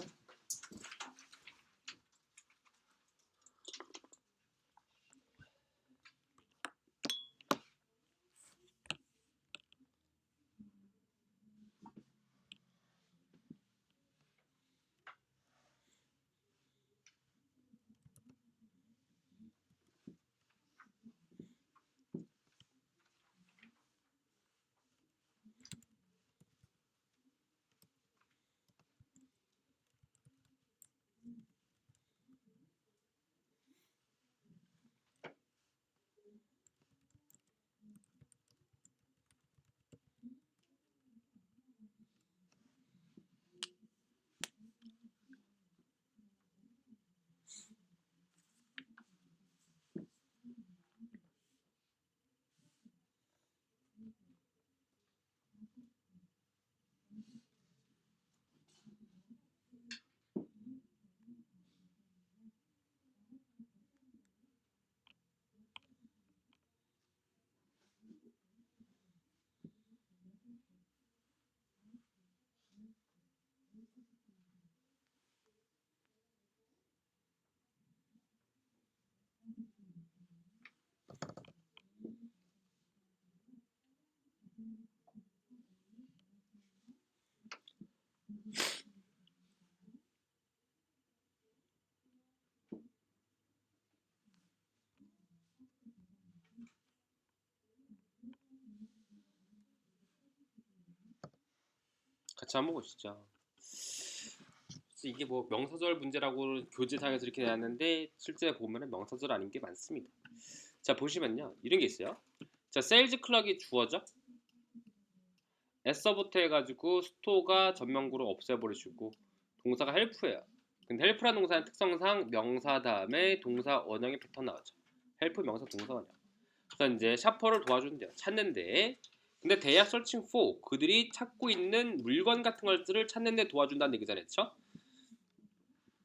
같이 한번 보시죠. 이게 뭐 명사절 문제라고 교재상에서 이렇게 나왔는데 실제 보면은 명사절 아닌 게 많습니다. 자 보시면요 이런 게 있어요. 자 세일즈 클럭이 주어져. 애써부터 해가지고 스토어가 전명구를 없애버리시고 동사가 헬프예요. 근데 헬프라는 동사의 특성상 명사 다음에 동사 원형의 패턴 나오죠. 헬프 명사 동사 원형. 그래서 이제 샤퍼를 도와준대요. 찾는데 근데 they are searching for 그들이 찾고 있는 물건 같은 것들을 찾는데 도와준다는 얘기잖아요. 그렇죠?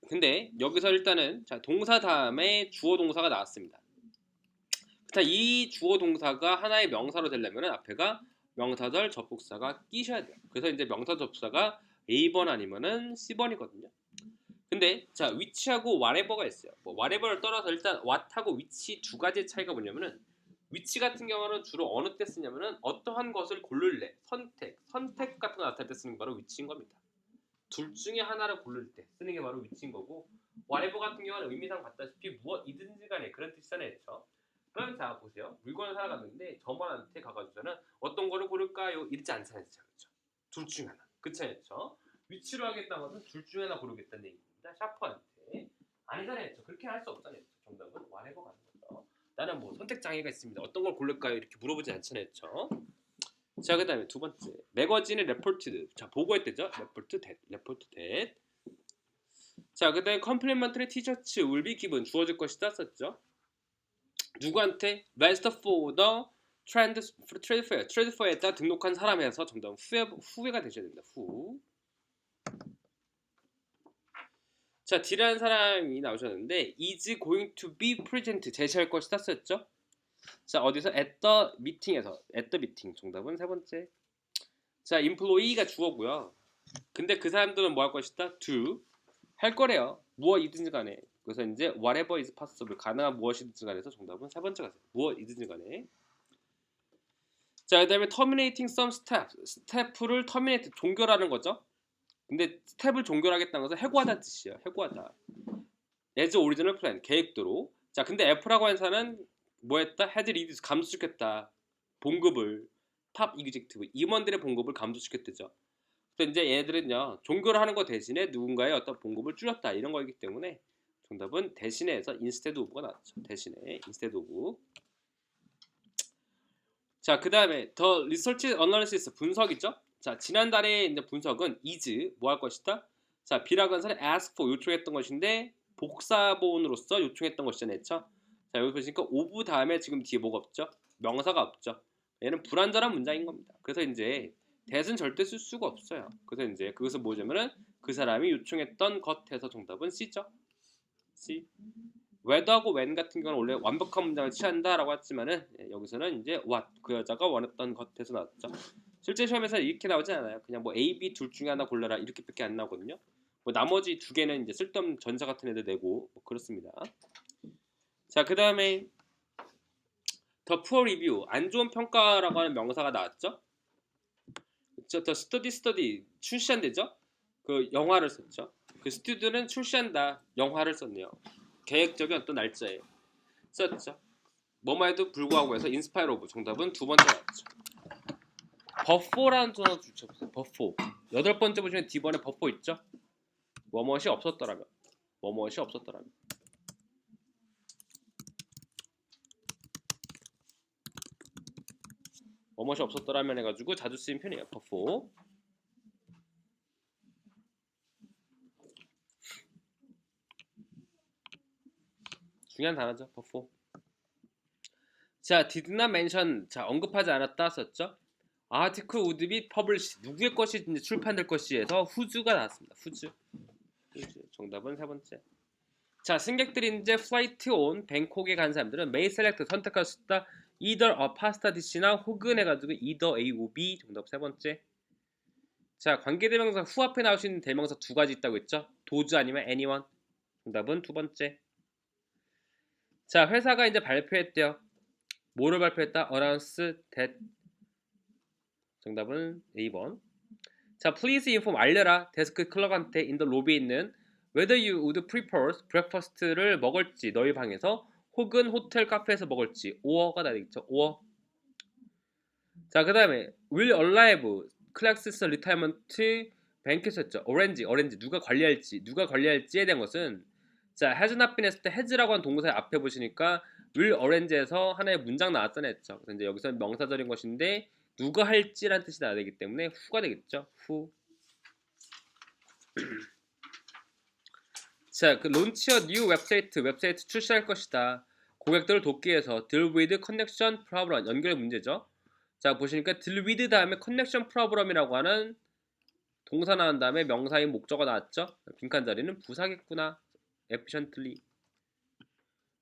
근데 여기서 일단은 자 동사 다음에 주어 동사가 나왔습니다. 자, 이 주어 동사가 하나의 명사로 되려면 앞에가 명사절 접속사가 끼셔야 돼요. 그래서 이제 명사 접속사가 A번 아니면은 C번이거든요. 근데 자 위치하고 whatever가 있어요. 뭐 whatever를 떠나서 일단 what하고 위치 두 가지 차이가 뭐냐면은 위치 같은 경우는 주로 어느 때 쓰냐면은 어떠한 것을 고를래 선택 같은 거 나타낼 때 쓰는 게 바로 위치인 겁니다. 둘 중에 하나를 고를 때 쓰는 게 바로 위치인 거고 whatever 같은 경우는 의미상 봤다시피 무엇이든지 간에 그런 뜻이잖아요. 그렇죠? 그럼 자 보세요. 물건을 사러 갔는데 저만한테 가가지고는 어떤 거를 고를까요? 이러지 않잖아요. 그렇죠? 둘 중에 하나. 그렇죠? 위치로 하겠다는 것은 둘 중에 하나 고르겠다는 얘기입니다. 샤프한테. 아니잖아요. 그렇죠? 그렇게 할 수 없잖아요. 정답은 whatever 가는 거죠. 나는 뭐 선택 장애가 있습니다. 어떤 걸 고를까요? 이렇게 물어보지 않잖아요. 그렇죠? 자, 그 다음에 두 번째. 매거진의 reported. 자, 보고했대죠? report that. 자, 그 다음에 complimentary t-shirts will be given. 주어질 것이다 썼죠? 누구한테? register for the trade fair. trade fair에다 등록한 사람에서 정답은 후회가 되셔야 됩니다. 후. 자, D라는 사람이 나오셨는데 is going to be present. 제시할 것이다 썼죠? 자, 어디서? at the meeting. 정답은 세 번째. 자, employee가 주어고요. 근데 그 사람들은 뭐 할 것이다? do. 할 거래요. 무엇이든지 간에. 그래서 이제 whatever is possible. 가능한 무엇이든지 간에서 정답은 세 번째가 돼요. 무엇이든지 간에. 자, 그 다음에 terminating some steps. 스텝을 terminate, 종결하는 거죠. 근데 스텝을 종결하겠다는 것은 해고하다는 뜻이에요. 해고하다. as original plan. 계획대로. 자, 근데 F라고 하는 사람은 뭐 했다? had reduced. 감소시켰다. 봉급을. 탑 executive. 임원들의 봉급을 감소시켰대죠. 그래서 이제 얘네들은요. 종결을 하는 거 대신에 누군가의 어떤 봉급을 줄였다. 이런 거이기 때문에 정답은 대신에서 instead of가 나왔죠. 대신에 instead of. 자, 그 다음에 the research analysis 분석이죠. 자, 지난달에 이제 분석은 is 뭐 할 것이다. 자, B라고 하는 사람이 ask for 요청했던 것인데 복사본으로서 요청했던 것이잖아요. 그렇죠? 자, 여기 보시니까 of 다음에 지금 뒤에 뭐가 없죠? 명사가 없죠. 얘는 불완전한 문장인 겁니다. 그래서 이제 that은 절대 쓸 수가 없어요. 그래서 이제 그것은 뭐냐면은 그 사람이 요청했던 것에서 정답은 C죠. C. whether하고 when 같은 경우는 원래 완벽한 문장을 취한다라고 했지만은 여기서는 이제 what 그 여자가 원했던 것에서 나왔죠. 실제 시험에서 이렇게 나오지 않아요. 그냥 뭐 A, B 둘 중에 하나 골라라 이렇게밖에 안 나오거든요. 뭐 나머지 두 개는 이제 쓸데없는 전사 같은 애들 내고 뭐 그렇습니다. 자, 그 다음에 the poor review 안 좋은 평가라고 하는 명사가 나왔죠. 그렇죠? the study 출시한대죠. 그 영화를 썼죠. 그 student은 출시한다 영화를 썼네요. 계획적인 어떤 날짜에 썼죠. 뭐뭐에도 불구하고 해서 inspire of 정답은 두 번째 나왔죠. 버퍼라는 단어 주셔보세요. 버퍼. 여덟 번째 보시면 D번에 버퍼 있죠? 뭐뭇이 없었더라면. 뭐뭇이 없었더라면. 뭐뭇이 없었더라면 해가지고 자주 쓰인 편이에요. 버퍼. 중요한 단어죠. 버퍼. 자, did not mention. 자, 언급하지 않았다 썼죠? article would be published. 누구의 것이 이제 출판될 것이에서 whose가 나왔습니다. whose. 정답은 세 번째. 자, 승객들이 이제 flight on 뱅콕에 간 사람들은 may select 선택할 수 있다. either a pasta dish나 혹은 해가지고 either A or B. 정답 세 번째. 자, 관계대명사 who 앞에 나올 수 있는 대명사 두 가지 있다고 했죠? those 아니면 anyone. 정답은 두 번째. 자, 회사가 이제 발표했대요. 뭐를 발표했다? announce that. 정답은 A번. 자, please inform 알려라. 데스크 클럭한테 in the lobby에 있는 whether you would prefer breakfast를 먹을지 너희 방에서 혹은 호텔 카페에서 먹을지 or가 나되겠죠. or. 자, 그 다음에 will alive classes retirement 뱅크스였죠. 오렌지 누가 관리할지에 대한 것은 자 has not been 했을 때 has라고 한 동사의 앞에 보시니까 will orange에서 하나의 문장 나왔잖아요 했죠. 그래서 이제 여기서 명사절인 것인데 누가 할지라는 뜻이 나야 되기 때문에 who가 되겠죠. who. 자, 그 launch a new 웹사이트 출시할 것이다. 고객들을 돕기 위해서 deal with connection problem 연결 문제죠. 자 보시니까 deal with 다음에 connection problem이라고 하는 동사 나온 다음에 명사인 목적어 나왔죠. 빈칸 자리는 부사겠구나. efficiently.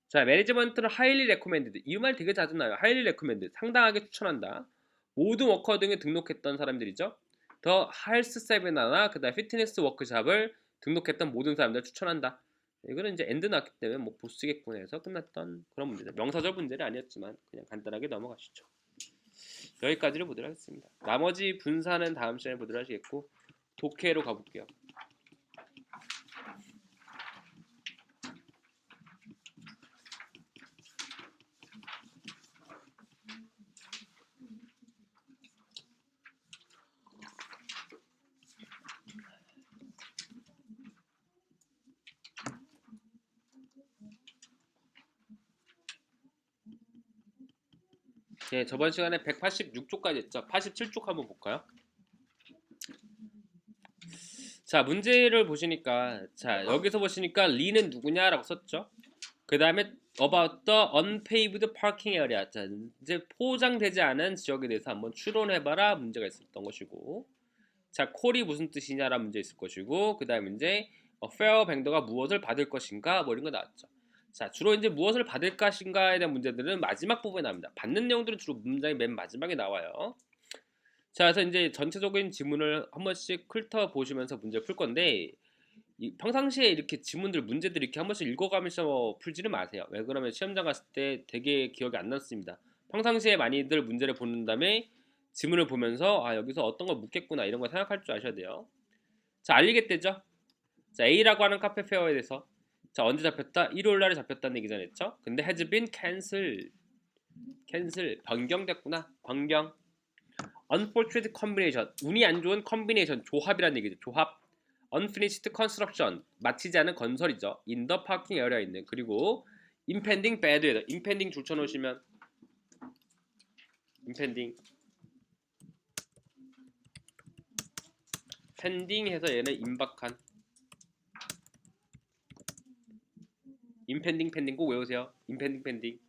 자 management는 highly recommended 이 말 되게 자주 나와요. highly recommended 상당하게 추천한다. 모든 워커 등에 등록했던 사람들이죠. 더 헬스 세미나나 그다음 피트니스 워크샵을 등록했던 모든 사람들 추천한다. 이거는 이제 엔드 났기 때문에 뭐 보스겠구나 해서 끝났던 그런 문제죠. 명사절 문제는 아니었지만 그냥 간단하게 넘어가시죠. 여기까지를 보도록 하겠습니다. 나머지 분사는 다음 시간에 보도록 하시겠고 독해로 가볼게요. 네, 저번 시간에 186쪽까지 했죠. 87쪽 한번 볼까요? 자, 문제를 보시니까 자, 여기서 보시니까 리는 누구냐라고 썼죠. 그 다음에 about the unpaved parking area. 자, 이제 포장되지 않은 지역에 대해서 한번 추론해봐라 문제가 있었던 것이고, 자, 콜이 무슨 뜻이냐라는 문제 있을 것이고, 그 다음에 이제 fair vendor가 무엇을 받을 것인가 뭐 이런 거 나왔죠. 자, 주로 이제 무엇을 받을 것인가에 대한 문제들은 마지막 부분에 나옵니다. 받는 내용들은 주로 문장이 맨 마지막에 나와요. 자, 그래서 이제 전체적인 지문을 한 번씩 훑어보시면서 문제를 풀 건데, 평상시에 이렇게 지문들, 문제들 이렇게 한 번씩 읽어가면서 풀지는 마세요. 왜 그러면 시험장 갔을 때 되게 기억이 안 남습니다. 평상시에 많이들 문제를 보는 다음에 지문을 보면서 아, 여기서 어떤 걸 묻겠구나 이런 걸 생각할 줄 아셔야 돼요. 자, 알리겠대죠? 자, A라고 하는 카페 페어에 대해서 자, 언제 잡혔다? 일요일날에 잡혔다는 얘기 전했죠? 근데 has been cancel 변경됐구나. 변경. unfortunate combination 운이 안 좋은 combination 조합이라는 얘기죠. 조합. unfinished construction 마치지 않은 건설이죠. in the parking area에 있는. 그리고 impending bad weather impending 줄쳐놓으시면 impending pending 해서 얘는 임박한 impending pending 꼭 외우세요. impending pending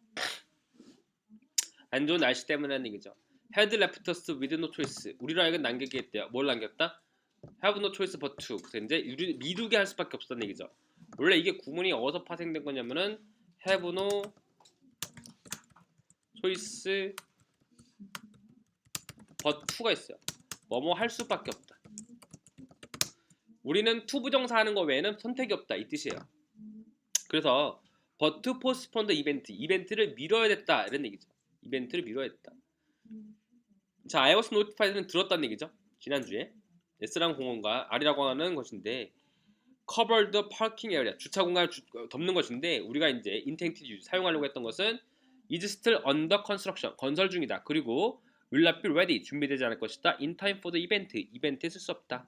안 좋은 날씨 때문이라는 얘기죠. had left us with no choice 우리로 하여금 남기게 했대요. 뭘 남겼다? have no choice but to. 그래서 이제 미루게 할 수밖에 없었다는 얘기죠. 원래 이게 구문이 어디서 파생된 거냐면은 have no choice but to가 있어요. 뭐뭐 할 수밖에 없다. 우리는 to 부정사 하는 거 외에는 선택이 없다 이 뜻이에요. 그래서 but to postpone the event 이벤트를 미뤄야 됐다 이런 얘기죠. 이벤트를 미뤄야 됐다. 자, I was notified는 들었다는 얘기죠. 지난주에 S랑 공원과 R이라고 하는 것인데 cover the parking area 주차 공간을 덮는 것인데 우리가 이제 intended use 사용하려고 했던 것은 is still under construction 건설 중이다. 그리고 will not be ready 준비되지 않을 것이다. in time for the event 이벤트에 쓸 수 없다.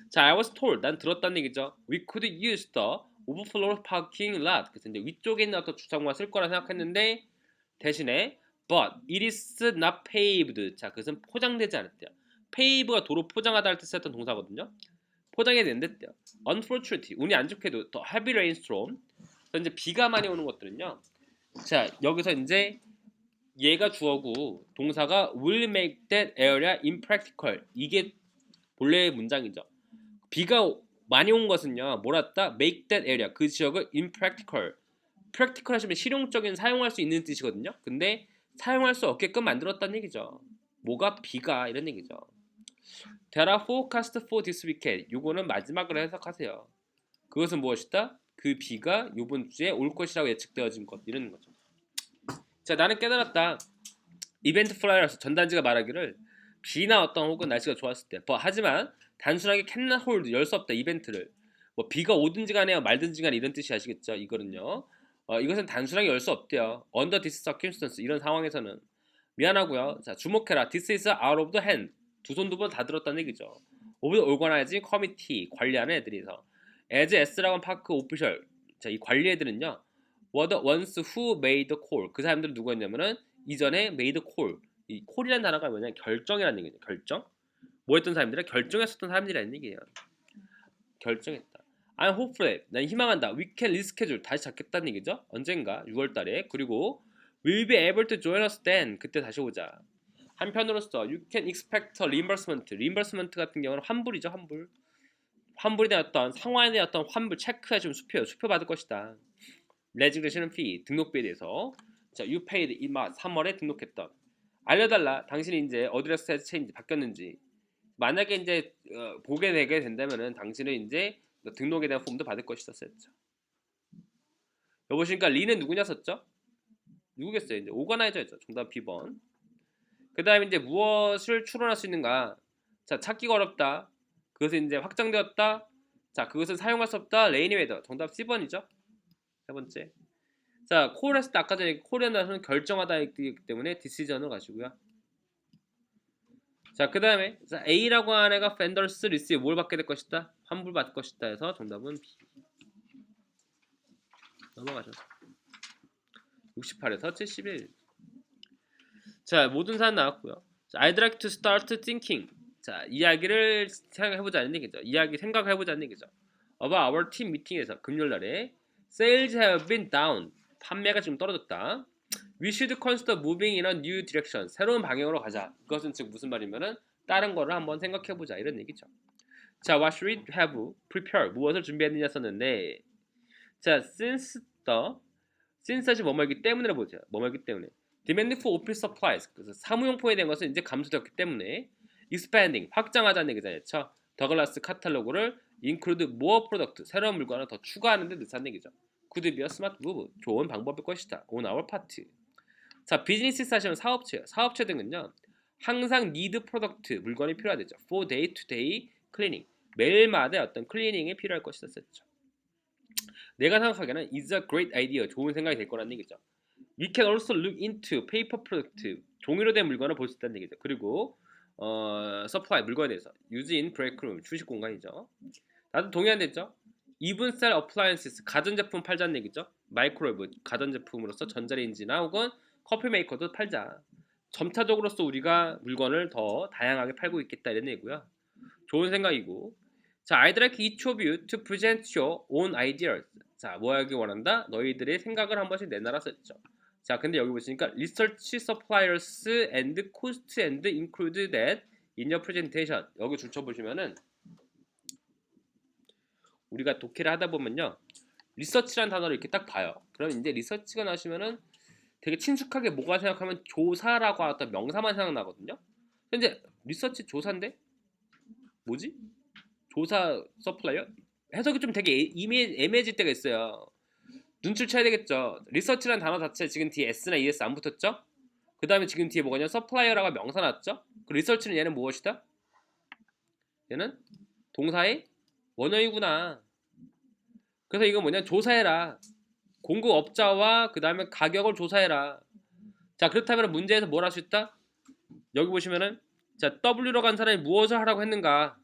자, I was told 난 들었다는 얘기죠. we could use the overflow parking lot 그래서 이제 위쪽에 있는 어떤 주차 공간 쓸 거라 생각했는데 대신에 but it is not paved 자, 그것은 포장되지 않았대요. pave가 도로 포장하다 할 때 썼던 동사거든요. 포장이 된댔대요. unfortunately 운이 안 좋게도 the heavy rainstorm 이제 비가 많이 오는 것들은요. 자, 여기서 이제 얘가 주어고 동사가 will make that area impractical 이게 본래의 문장이죠. 비가 많이 온 것은요. 뭐랬다? make that area 그 지역을 impractical practical 하시면 실용적인 사용할 수 있는 뜻이거든요. 근데 사용할 수 없게끔 만들었다는 얘기죠. 뭐가 비가 이런 얘기죠. There are forecast for this weekend. 요거는 마지막으로 해석하세요. 그것은 무엇이다? 그 비가 요번 주에 올 것이라고 예측되어진 것 이런 거죠. 자, 나는 깨달았다. 이벤트 플라이어에서 전단지가 말하기를 비나 어떤 혹은 날씨가 좋았을 때 하지만 단순하게 cannot hold 열 수 없다 이벤트를 뭐 비가 오든지 간에 말든지 간에 이런 뜻이 아시겠죠? 이거는요. 이것은 단순하게 열 수 없대요. Under this circumstance 이런 상황에서는 미안하고요. 자, 주목해라. This is out of the hand. 두 손 두 번 다 들었다는 얘기죠. of the organizing committee 관리하는 애들이서 as S라고 파크 오피셜 자, 이 관리 애들은요 were the ones who made the call 그 사람들은 누구였냐면은 이전에 made call 이 call이라는 단어가 뭐냐 결정이라는 얘기죠. 결정 뭐 했던 사람들이 결정했었던 사람들이라는 얘기예요. 결정했다. I'm hopeful 난 희망한다. We can reschedule 다시 잡겠다는 얘기죠. 언젠가 6월달에 그리고 We'll be able to join us then 그때 다시 오자. 한편으로서 you can expect a reimbursement reimbursement 같은 경우는 환불이죠. 환불에 대한 어떤 상환에 대한 어떤 환불 체크해 좀 수표 받을 것이다. Registration fee 등록비에 대해서 자 you paid 이 3월에 등록했던 알려달라. 당신이 이제 어드레스 체인지 바뀌었는지 만약에 이제 보게 되게 된다면은 당신은 이제 등록에 대한 폼도 받을 것이다 썼죠. 여기 보시니까 리는 누구냐 썼죠? 누구겠어요? 이제 오거나이저였죠. 정답 B번. 그 다음에 이제 무엇을 추론할 수 있는가? 자, 찾기가 어렵다. 그것은 이제 확정되었다. 자, 그것은 사용할 수 없다. 레이니 웨더. 정답 C번이죠. 세 번째. 자, 콜 했을 때 아까 전에 콜이라는 단어는 결정하다이기 때문에 디시전을 가시고요. 자, 그 다음에 A라고 하는 애가 팬더스 리스에 뭘 받게 될 것이다? 환불 받을 것이다 해서 정답은 B. 넘어가죠. 68에서 71. 자, 모든 사안 나왔고요. 자, I'd like to start thinking. 자, 이야기를 생각해보자는 얘기죠. 이야기 생각해보자는 얘기죠. About our team meeting에서 금요일날에 Sales have been down. 판매가 지금 떨어졌다. We should consider moving in a new direction. 새로운 방향으로 가자. 그것은 즉 무슨 말이면은 다른 거를 한번 생각해보자 이런 얘기죠. 자, what should we have prepared? 무엇을 준비했느냐 썼는데 자, since 다시 뭐뭐이기 때문에 보죠. 뭐뭐이기 때문에 demand for office supplies 그래서 사무용품에 대한 것은 이제 감소되었기 때문에 expanding 확장하자는 얘기잖아요. 더글라스 카탈로그를 include more product 새로운 물건을 더 추가하는 데 늦다는 얘기죠. could be a smart move 좋은 방법일 것이다. on our part. 자, 비즈니스 사실은 사업체예요. 사업체 등은요 항상 need product 물건이 필요하대죠. for day to day cleaning 매일마다 어떤 클리닝이 필요할 것이다 썼죠. 내가 생각하기에는 is a great idea 좋은 생각이 될 거라는 얘기죠. We can also look into paper product 종이로 된 물건을 볼 수 있다는 얘기죠. 그리고 supply 물건에 대해서 use in break room 휴식 공간이죠. 나도 동의한댔죠. even sell appliances 가전제품 팔자는 얘기죠. 마이크로웨이브 가전제품으로서 전자레인지나 혹은 커피 메이커도 팔자. 점차적으로서 우리가 물건을 더 다양하게 팔고 있겠다 이런 얘기고요. 좋은 생각이고. 자, I'd like each of you to present your own ideas. 자, 뭐 하기 원한다? 너희들의 생각을 한 번씩 내놔라 썼죠. 자, 근데 여기 보시니까 research suppliers and cost and include that in your presentation. 여기 줄쳐 보시면은 우리가 독해를 하다 보면요, 리서치라는 단어를 이렇게 딱 봐요. 그럼 이제 리서치가 나오시면은 되게 친숙하게 뭐가 생각하면 조사라고 어떤 명사만 생각나거든요. 근데 리서치 조사인데 뭐지? 조사 서플라이어? 해석이 좀 되게 애매해질 때가 있어요. 눈치를 채야 되겠죠. 리서치라는 단어 자체 지금 뒤에 S나 ES 안 붙었죠? 그 다음에 지금 뒤에 뭐가냐? 서플라이어라고 명사 났죠? 그 리서치는 얘는 무엇이다? 얘는 동사의 원형이구나. 그래서 이거 뭐냐? 조사해라. 공급업자와 그 다음에 가격을 조사해라. 자, 그렇다면 문제에서 뭘 할 수 있다? 여기 보시면은 자, W로 간 사람이 무엇을 하라고 했는가?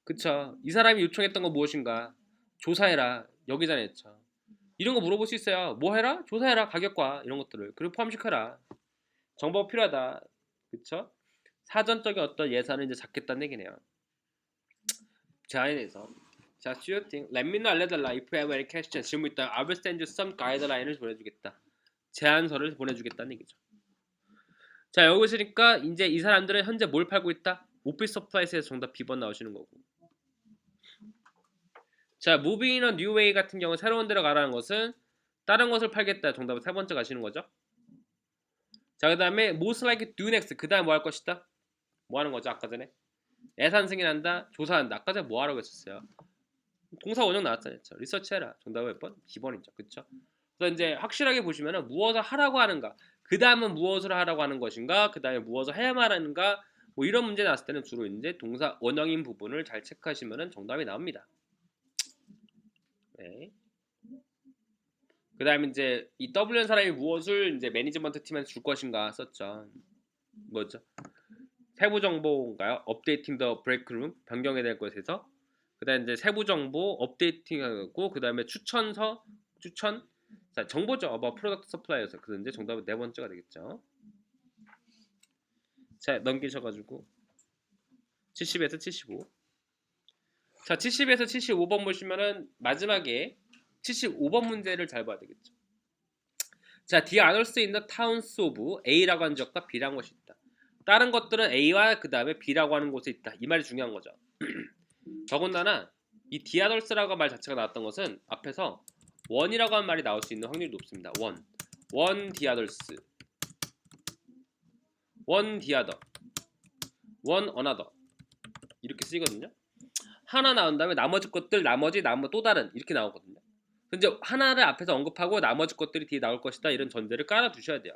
그쵸? 이 사람이 요청했던 건 무엇인가? 조사해라. 여기잖아요. 그쵸? 이런 거 물어볼 수 있어요. 뭐 해라? 조사해라. 가격과 이런 것들을. 그리고 포함시켜라. 정보가 필요하다. 그쵸? 사전적인 어떤 예산을 이제 잡겠다는 얘기네요. 자에 대해서. 자, shooting. Let me know 알려달라. If you have any questions. 질문 있다. I will send you some guideline을 보내주겠다. 제안서를 보내주겠다는 얘기죠. 자, 여기 보시니까 이제 이 사람들은 현재 뭘 팔고 있다? 오피스 서플라이스에서 정답 B번 나오시는 거고. 자, moving in a new way 같은 경우 새로운 데로 가라는 것은 다른 것을 팔겠다. 정답은 세 번째 가시는 거죠. 자, 그 다음에 most likely do next. 그 다음에 뭐 할 것이다? 뭐 하는 거죠? 아까 전에 예산 승인한다, 조사한다. 아까 전에 뭐 하라고 했었어요? 동사 원형 나왔잖아요. 리서치해라. 정답은 몇 번? B번이죠. 그쵸? 그래서 이제 확실하게 보시면은 무엇을 하라고 하는가, 그 다음은 무엇을 하라고 하는 것인가, 그 다음에 무엇을 해야만 하는가, 뭐 이런 문제 나왔을 때는 주로 이제 동사 원형인 부분을 잘 체크하시면은 정답이 나옵니다. 네. 그 다음에 이제 이 W는 사람이 무엇을 이제 매니지먼트 팀한테 줄 것인가 썼죠. 뭐죠? 세부 정보인가요? 업데이팅 더 브레이크룸 변경해야 될 것에서 그다음 이제 세부 정보 업데이팅하고 그다음에 추천 자 정보죠. about product supplier에서 그래서 이제 정답은 네 번째가 되겠죠. 자 넘기셔가지고 70에서 75. 자 70에서 75번 보시면은 마지막에 75번 문제를 잘 봐야 되겠죠. 자, the others in the towns of A라고 하는 지역과 B라고 하는 곳이 있다. 다른 것들은 A와 그 다음에 B라고 하는 곳에 있다. 이 말이 중요한 거죠. 더군다나 이 the others라고 말 자체가 나왔던 것은 앞에서 one이라고 하는 말이 나올 수 있는 확률이 높습니다. one the others, one the other, one another 이렇게 쓰이거든요. 하나 나온 다음에 나머지 것들, 나머지 또 다른 이렇게 나오거든요. 이제 하나를 앞에서 언급하고 나머지 것들이 뒤에 나올 것이다 이런 전제를 깔아 두셔야 돼요.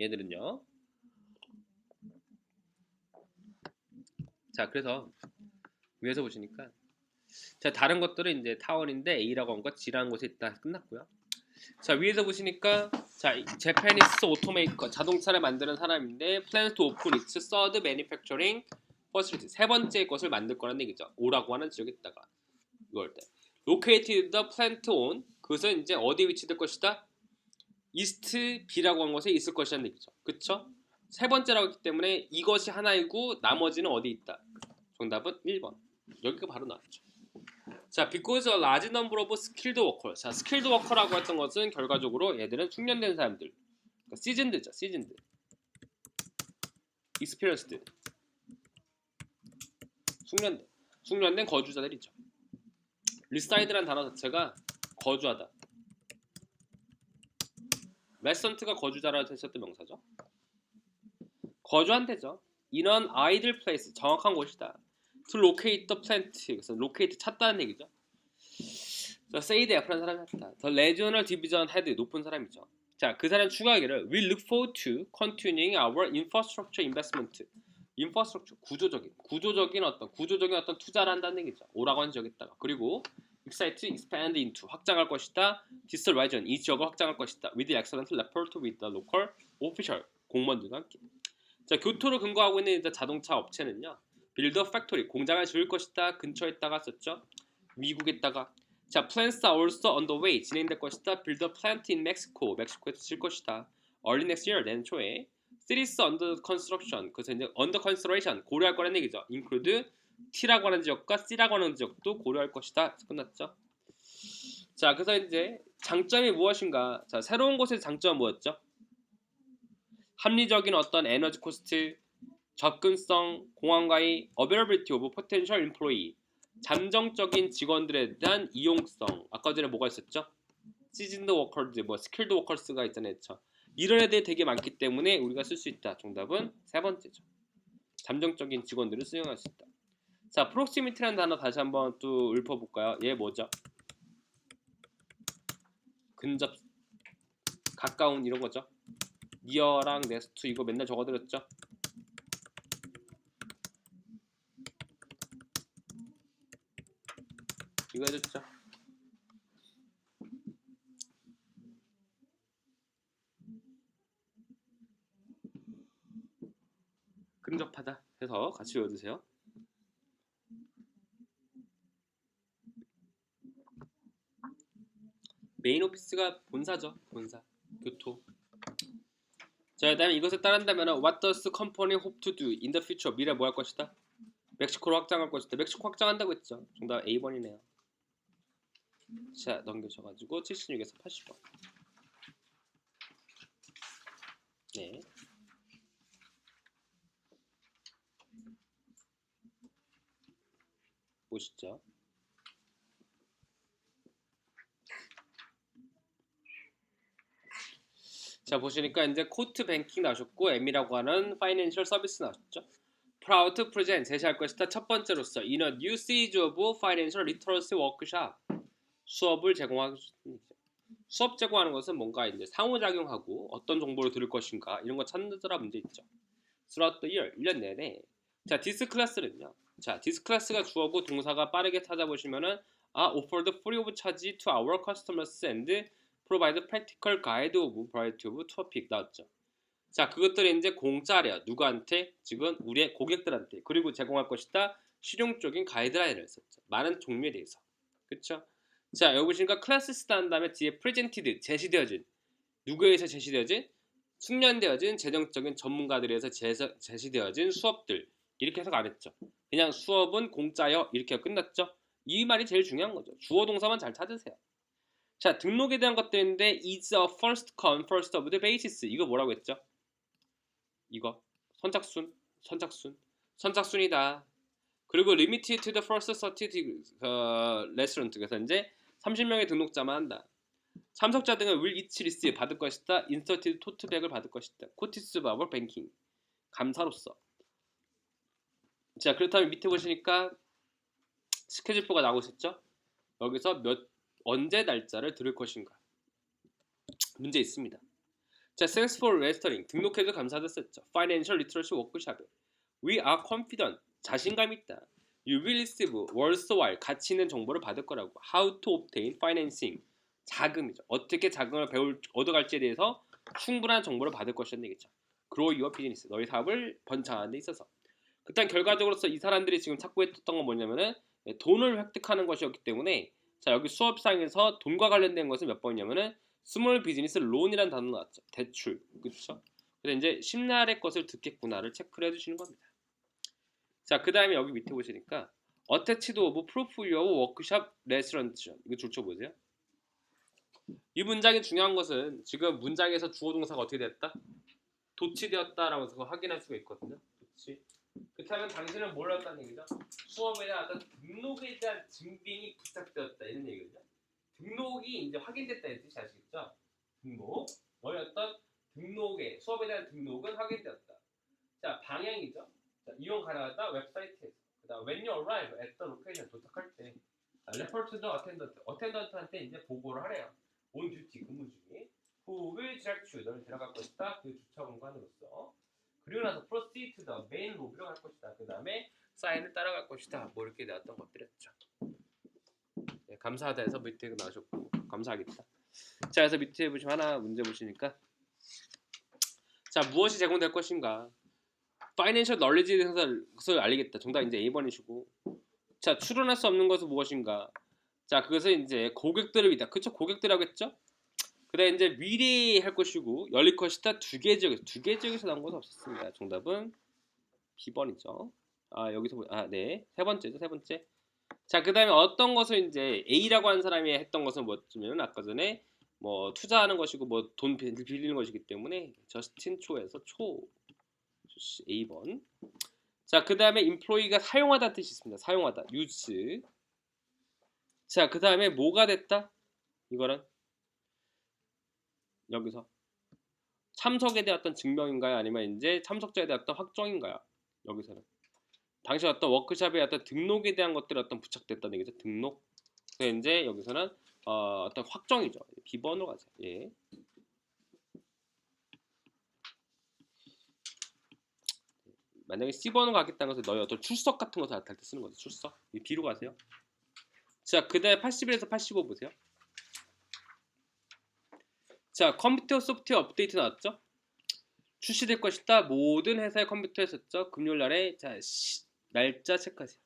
얘들은요. 자 그래서 위에서 보시니까 자 다른 것들은 이제 타원인데 A라고 한 것 G라는 곳에 있다 끝났고요. 자 위에서 보시니까 자 제패니스 오토메이커 자동차를 만드는 사람인데 plans to open its third manufacturing facility 세 번째 것을 만들 거라는 얘기죠. O라고 하는 지역에다가 이걸 때 located the plant on 그것은 이제 어디에 위치될 것이다? east B라고 한 곳에 있을 것이라는 얘기죠. 그쵸? 세 번째라고 했기 때문에 이것이 하나이고 나머지는 어디 있다? 정답은 1번. 여기가 바로 나왔죠. 자, because a large number of skilled workers. 자, skilled worker라고 했던 것은 결과적으로 얘들은 숙련된 사람들. 그러니까 seasoned죠. seasoned. experienced. 숙련된 거주자들이죠. reside라는 단어 자체가 거주하다. resident가 거주자라고 했었던 명사죠. 거주한대죠. in an ideal place 정확한 곳이다. to locate the plant 그래서 locate 찾다는 얘기죠. 자, say the F라는 사람이 찾다. the regional division head 높은 사람이죠. 자, 그 사람 추가하기를 we look forward to continuing our infrastructure investment. infrastructure 구조적인 어떤 투자를 한다는 얘기죠. 오라고 하는 지역에다가 그리고 excited to expand into 확장할 것이다. this region 이 지역을 확장할 것이다. with excellent rapport with the local official 공무원들과 함께. 자, 교토를 근거하고 있는 자동차 업체는요. build a factory 공장을 지을 것이다. 근처에다가 썼죠. 미국에다가. 자, plans are also on the way 진행될 것이다. build a plant in Mexico 멕시코에서 지을 것이다. early next year 내년 초에. cities under construction 그래서 이제 under consideration 고려할 거라는 얘기죠. include T라고 하는 지역과 C라고 하는 지역도 고려할 것이다. 끝났죠. 자, 그래서 이제 장점이 무엇인가? 자, 새로운 곳의 장점은 뭐였죠? 합리적인 어떤 에너지 코스트, 접근성, 공항과의 availability of potential employee, 잠정적인 직원들에 대한 이용성. 아까 전에 뭐가 있었죠? seasoned workers, skilled workers가 있잖아요. 이런 애들이 되게 많기 때문에 우리가 쓸 수 있다. 정답은 세 번째죠. 잠정적인 직원들을 수용할 수 있다. 자, proximity라는 단어 다시 한번 또 읊어볼까요? 얘 뭐죠? 근접, 가까운 이런 거죠. near랑 next 이거 맨날 적어드렸죠. 이거 해줬죠. 근접하다 해서 같이 외워두세요. 메인 오피스가 본사죠. 본사. 교토. 자, 그 다음에 이것을 따른다면 What does company hope to do in the future? 미래 뭐 할 것이다? 멕시코로 확장할 것이다. 멕시코 확장한다고 했죠. 정답 A번이네요. 자, 넘겨져가지고 76에서 80번. 네. 보시죠. 자, 보시니까 이제 코트 뱅킹 나오셨고 M이라고 하는 파이낸셜 서비스 나오셨죠. Proud to present 제시할 것이다. 첫 번째로서 in a new series of financial literacy workshop 수업을 제공하고 수업 제공하는 것은 뭔가 이제 상호작용하고 어떤 정보를 들을 것인가 이런 거 찾느라 문제 있죠. Throughout the year 1년 내내. 자, this class는요. 자, this class가 주어고 동사가 빠르게 찾아보시면은 offered free of charge to our customers and provide practical guide of variety of topic 나왔죠. 자, 그것들이 이제 공짜래요. 누구한테? 지금 우리의 고객들한테. 그리고 제공할 것이다. 실용적인 가이드라인을 썼죠. 많은 종류에 대해서. 그쵸? 자, 여기 보시니까 클래스스 한 다음에 뒤에 presented, 제시되어진. 누구에 의해서 제시되어진? 숙련되어진 재정적인 전문가들에 의해서 제시되어진 수업들. 이렇게 해석 안 했죠. 그냥 수업은 공짜요. 이렇게 끝났죠. 이 말이 제일 중요한 거죠. 주어 동사만 잘 찾으세요. 자, 등록에 대한 것들인데 is a first come, first served basis. 이거 뭐라고 했죠? 이거 선착순이다. 그리고 limited to the first 30 restaurant. 그래서 이제 30명의 등록자만 한다. 참석자 등은 will each receive 받을 것이다. inserted tote bag을 받을 것이다. courtesy of banking. 감사로서. 자, 그렇다면 밑에 보시니까 스케줄표가 나오고 있었죠? 여기서 언제 날짜를 들을 것인가? 문제 있습니다. 자, thanks for registering. 등록해서 감사드렸었죠. Financial literacy workshop. We are confident. 자신감 있다. You will receive worthwhile. 가치 있는 정보를 받을 거라고. How to obtain financing. 자금이죠. 어떻게 자금을 얻어갈지에 대해서 충분한 정보를 받을 것이라는 얘기죠. Grow your business. 너희 사업을 번창하는 데 있어서. 그딴 결과적으로서 이 사람들이 지금 찾고 있었던 건 뭐냐면은 돈을 획득하는 것이었기 때문에 자, 여기 수업상에서 돈과 관련된 것은 몇 번이냐면은 스몰 비즈니스 론이라는 단어 나왔죠. 대출. 그렇죠? 그래서 이제 심날의 것을 듣겠구나를 체크를 해주시는 겁니다. 자, 그 다음에 여기 밑에 보시니까 attached of proof your workshop restaurant. 이거 줄쳐 보세요. 이 문장이 중요한 것은 지금 문장에서 주어 동사가 어떻게 됐다? 도치되었다라고 해서 확인할 수가 있거든요. 도치. 그렇다면 당신은 뭘 했다는 얘기죠? 수업에 대한 어떤 등록에 대한 증빙이 부착되었다 이런 얘기거든요. 등록이 이제 확인됐다 이런 뜻이 아시겠죠? 등록. 어떤 등록에 수업에 대한 등록은 확인되었다. 자, 방향이죠. 자, 이용 가능하다 웹사이트에서. 그다음 when you arrive at the location 도착할 때 report to the attendant한테 이제 보고를 하래요. on duty 근무 중에 who will direct you 너를 데려갈 것이다. 그 주차공간으로서. 그리고 나서 proceed to the main lobby로 갈 것이다. 그 다음에 사인을 따라갈 것이다. 뭐 이렇게 나왔던 것들이었죠. 네, 감사하다 해서 밑에 나오셨고 감사하겠다. 자, 그래서 밑에 보시면 하나 문제 보시니까 자, 무엇이 제공될 것인가? 파이낸셜 널리지에 대해서 그것을 알리겠다. 정답 이제 A번이시고 자, 추론할 수 없는 것은 무엇인가? 자, 그것은 이제 고객들을 위다. 그쵸? 고객들이라고 했죠? 그 다음에 이제 미리 할 것이고 열릴 것이다. 두 개 지역에서 나온 것은 없었습니다. 정답은 B번이죠. 여기서 네. 세 번째죠. 세 번째. 자, 그 다음에 어떤 것을 이제 A라고 하는 사람이 했던 것은 뭐였냐면 아까 전에 뭐 투자하는 것이고 뭐 돈 빌리는 것이기 때문에 저스틴 초에서 초 A번. 자, 그 다음에 employee가 사용하다 뜻이 있습니다. 사용하다. use. 자, 그 다음에 뭐가 됐다? 이거는 여기서 참석에 대한 어떤 증명인가요? 아니면 이제 참석자에 대한 어떤 확정인가요? 여기서는 당시 어떤 워크숍에 어떤 등록에 대한 것들이 어떤 부착됐다는 얘기죠. 등록. 그래서 이제 여기서는 어떤 확정이죠. B번으로 가자. 예. 만약에 C번으로 가겠다는 것은 너희 어떤 출석 같은 것을 나타낼 때 쓰는 거죠. 출석. B로 가세요. 자, 그 다음에 81에서 85 보세요. 자, 컴퓨터 소프트웨어 업데이트 나왔죠? 출시될 것이다. 모든 회사의 컴퓨터에 썼죠. 금요일 날에 자, 날짜 체크하세요.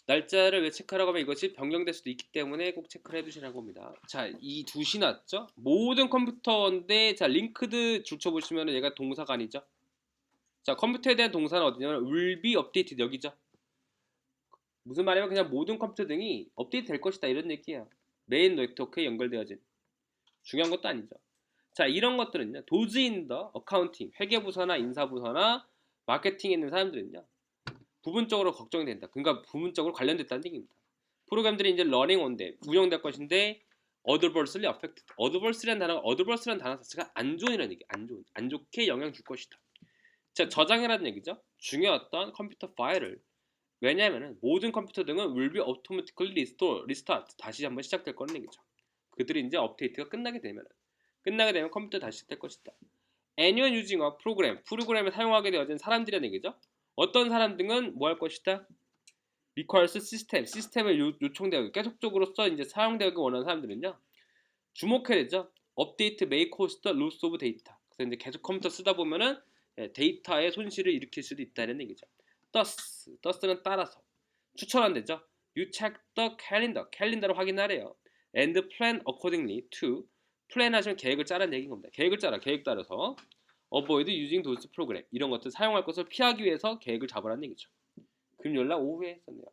날짜를 왜 체크하라고 하면 이것이 변경될 수도 있기 때문에 꼭 체크를 해두시라고 합니다. 자, 이 두시 나왔죠? 모든 컴퓨터인데 자, 링크드 줄쳐보시면 얘가 동사가 아니죠? 자, 컴퓨터에 대한 동사는 어디냐면 will be updated 여기죠? 무슨 말이냐면 그냥 모든 컴퓨터 등이 업데이트 될 것이다 이런 얘기예요. 메인 네트워크에 연결되어진. 중요한 것도 아니죠. 자, 이런 것들은요. 도즈 인 더 어카운팅, 회계부서나 인사부서나 마케팅에 있는 사람들은요. 부분적으로 걱정이 된다. 그러니까 부분적으로 관련됐다는 얘기입니다. 프로그램들이 이제 러닝 온데 운영될 것인데 adversely affected. adverse라는 단어 자체가 안 좋은이라는 얘기. 안 좋게 영향 줄 것이다. 자, 저장이라는 얘기죠. 중요했던 컴퓨터 파일을 왜냐하면 모든 컴퓨터 등은 will be automatically restart 다시 한번 시작될 거는 얘기죠. 그들이 이제 업데이트가 끝나게 되면 컴퓨터 다시 시작될 것이다. Anyone using a 프로그램을 사용하게 되어진 사람들이라는 얘기죠. 어떤 사람 등은 뭐 할 것이다? requires 시스템을 요청되고 계속적으로서 이제 사용되기 원하는 사람들은요. 주목해야 되죠. update may cost loss of data. 그래서 이제 계속 컴퓨터 쓰다 보면은 데이터의 손실을 일으킬 수도 있다는 얘기죠. thus는 따라서 추천한대죠. You check the calendar. 캘린더를 확인하래요. And plan accordingly to. 플랜 하시면 계획을 짜라는 얘기인 겁니다. 계획을 짜라. 계획 따라서. Avoid using those program. 이런 것들 사용할 것을 피하기 위해서 계획을 잡으라는 얘기죠. 금요일날 오후에 했었네요.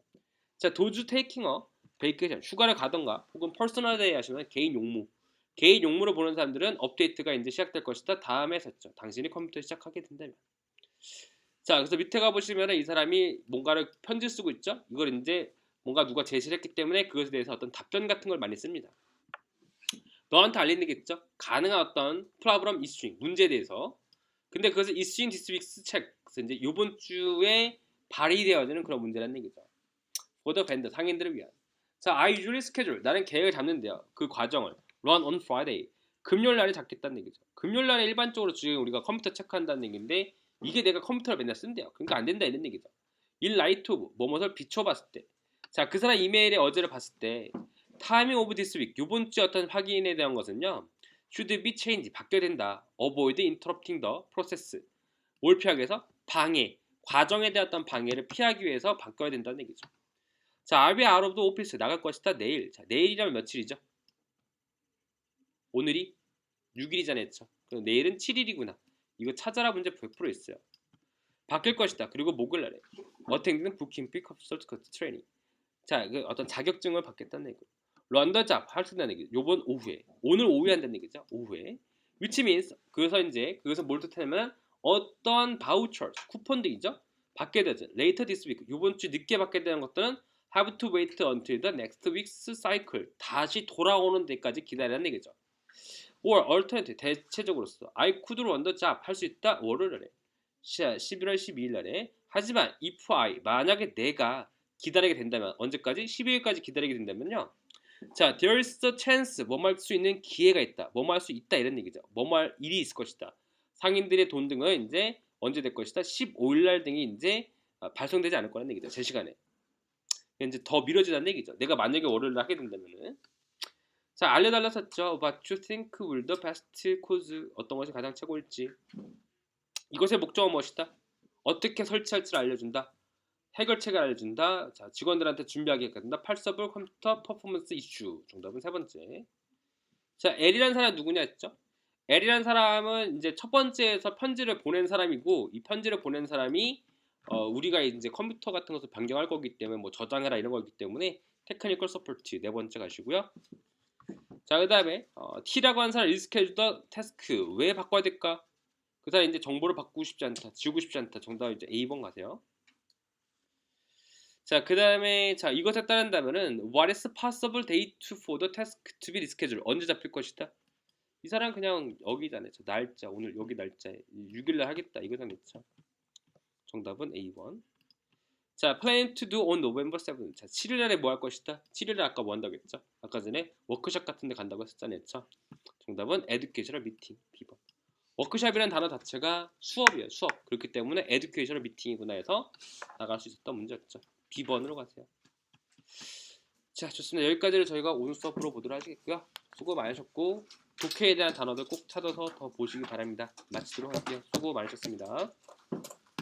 자, 도주 테이킹어 베이케이션 휴가를 가던가 혹은 퍼스널 데이 하시면 개인 용무. 개인 용무로 보는 사람들은 업데이트가 이제 시작될 것이다. 다음에 했었죠. 당신이 컴퓨터 시작하게 된다면. 자, 그래서 밑에 가보시면 이 사람이 뭔가를 편지 쓰고 있죠. 이걸 이제 뭔가 누가 제시를 했기 때문에 그것에 대해서 어떤 답변 같은 걸 많이 씁니다. 너한테 알리는 게 있죠. 가능한 어떤 problem issuing 문제에 대해서. 근데 그것을 issuing this week's check. 그래서 이제 이번 주에 발휘되어지는 그런 문제라는 얘기죠. for the vendor 상인들을 위한. 자, I usually schedule 나는 계획을 잡는데요. 그 과정을 run on Friday 금요일 날에 잡겠다는 얘기죠. 금요일 날에 일반적으로 지금 우리가 컴퓨터 체크한다는 얘기인데 이게 내가 컴퓨터를 맨날 쓴대요. 그러니까 안 된다 이런 얘기죠. in light of 뭐뭐를 비춰봤을 때. 자, 그 사람 이메일에 어제를 봤을 때 timing of this week 이번 주 어떤 확인에 대한 것은요. should be changed 바뀌어야 된다. avoid interrupting the process 뭘 피하기 위해서? 방해 과정에 대한 어떤 방해를 피하기 위해서 바꿔야 된다는 얘기죠. 자, I'll be out of the office 나갈 것이다 내일. 자, 내일이라면 며칠이죠? 오늘이 6일이잖아요. 했죠. 그럼 내일은 7일이구나. 이거 찾아라 문제 100% 있어요. 바뀔 것이다. 그리고 목요일 날에 attending booking pick-up certificate training. 자, 그 어떤 자격증을 받겠다는 얘기. run the job 할 수 있다는 얘기. 요번 오후에. 오늘 오후에 한다는 얘기죠. 오후에. which means 그것은 뭘 뜻하냐면 어떤 vouchers, 쿠폰들이죠. 받게 되죠. later this week. 요번 주 늦게 받게 되는 것들은 have to wait until the next week's cycle. 다시 돌아오는 데까지 기다리라는 얘기죠. or alternative 대체적으로서 I could run the job 할 수 있다 월요일에 11월 12일 날에. 하지만 if I 만약에 내가 기다리게 된다면 언제까지? 12일까지 기다리게 된다면요. 자, there is a chance 뭐뭐 할 수 있는 기회가 있다. 뭐뭐 할 수 있다 이런 얘기죠. 뭐뭐 할 일이 있을 것이다. 상인들의 돈 등은 이제 언제 될 것이다. 15일 날 등이 이제 발송되지 않을 거라는 얘기죠. 제 시간에. 이제 더 미뤄지다는 얘기죠. 내가 만약에 월요일 날 하게 된다면은. 자, 알려달랐었죠. What you think will the best cause 어떤 것이 가장 최고일지. 이것의 목적은 무엇이다? 어떻게 설치할지를 알려준다. 해결책을 알려준다. 자, 직원들한테 준비하게 해준다. 팔서블 컴퓨터 퍼포먼스 이슈. 정답은 세 번째. 자, L이라는 사람 누구냐 했죠? L이라는 사람은 이제 첫 번째에서 편지를 보낸 사람이고 이 편지를 보낸 사람이 우리가 이제 컴퓨터 같은 것을 변경할 거기 때문에 뭐 저장해라 이런 거기 때문에 테크니컬 서포트 네 번째 가시고요. 자, 그 다음에 T라고 하는 사람 리스케줄더 태스크 왜 바꿔야 될까? 그 사람 이제 정보를 바꾸고 싶지 않다, 지우고 싶지 않다. 정답은 이제 A번 가세요. 자, 그 다음에 자 이것에 따른다면은 What is possible date for the task to be rescheduled? 언제 잡힐 것이다? 이 사람 그냥 여기잖아요. 저 날짜 오늘 여기 날짜에 6일날 하겠다 이거잖아요. 정답은 A번. 자, plan to do on November 7th. 자, 7일날에 뭐 할 것이다? 7일날 아까 뭐 한다고 했죠? 아까 전에 워크숍 같은 데 간다고 했었잖아요. 정답은 educational meeting. B번. 워크숍이라는 단어 자체가 수업이에요. 수업. 그렇기 때문에 educational meeting이구나 해서 나갈 수 있었던 문제였죠. B번으로 가세요. 자, 좋습니다. 여기까지를 저희가 오늘 수업으로 보도록 하겠고요. 수고 많으셨고 독해에 대한 단어들 꼭 찾아서 더 보시기 바랍니다. 마치도록 할게요. 수고 많으셨습니다.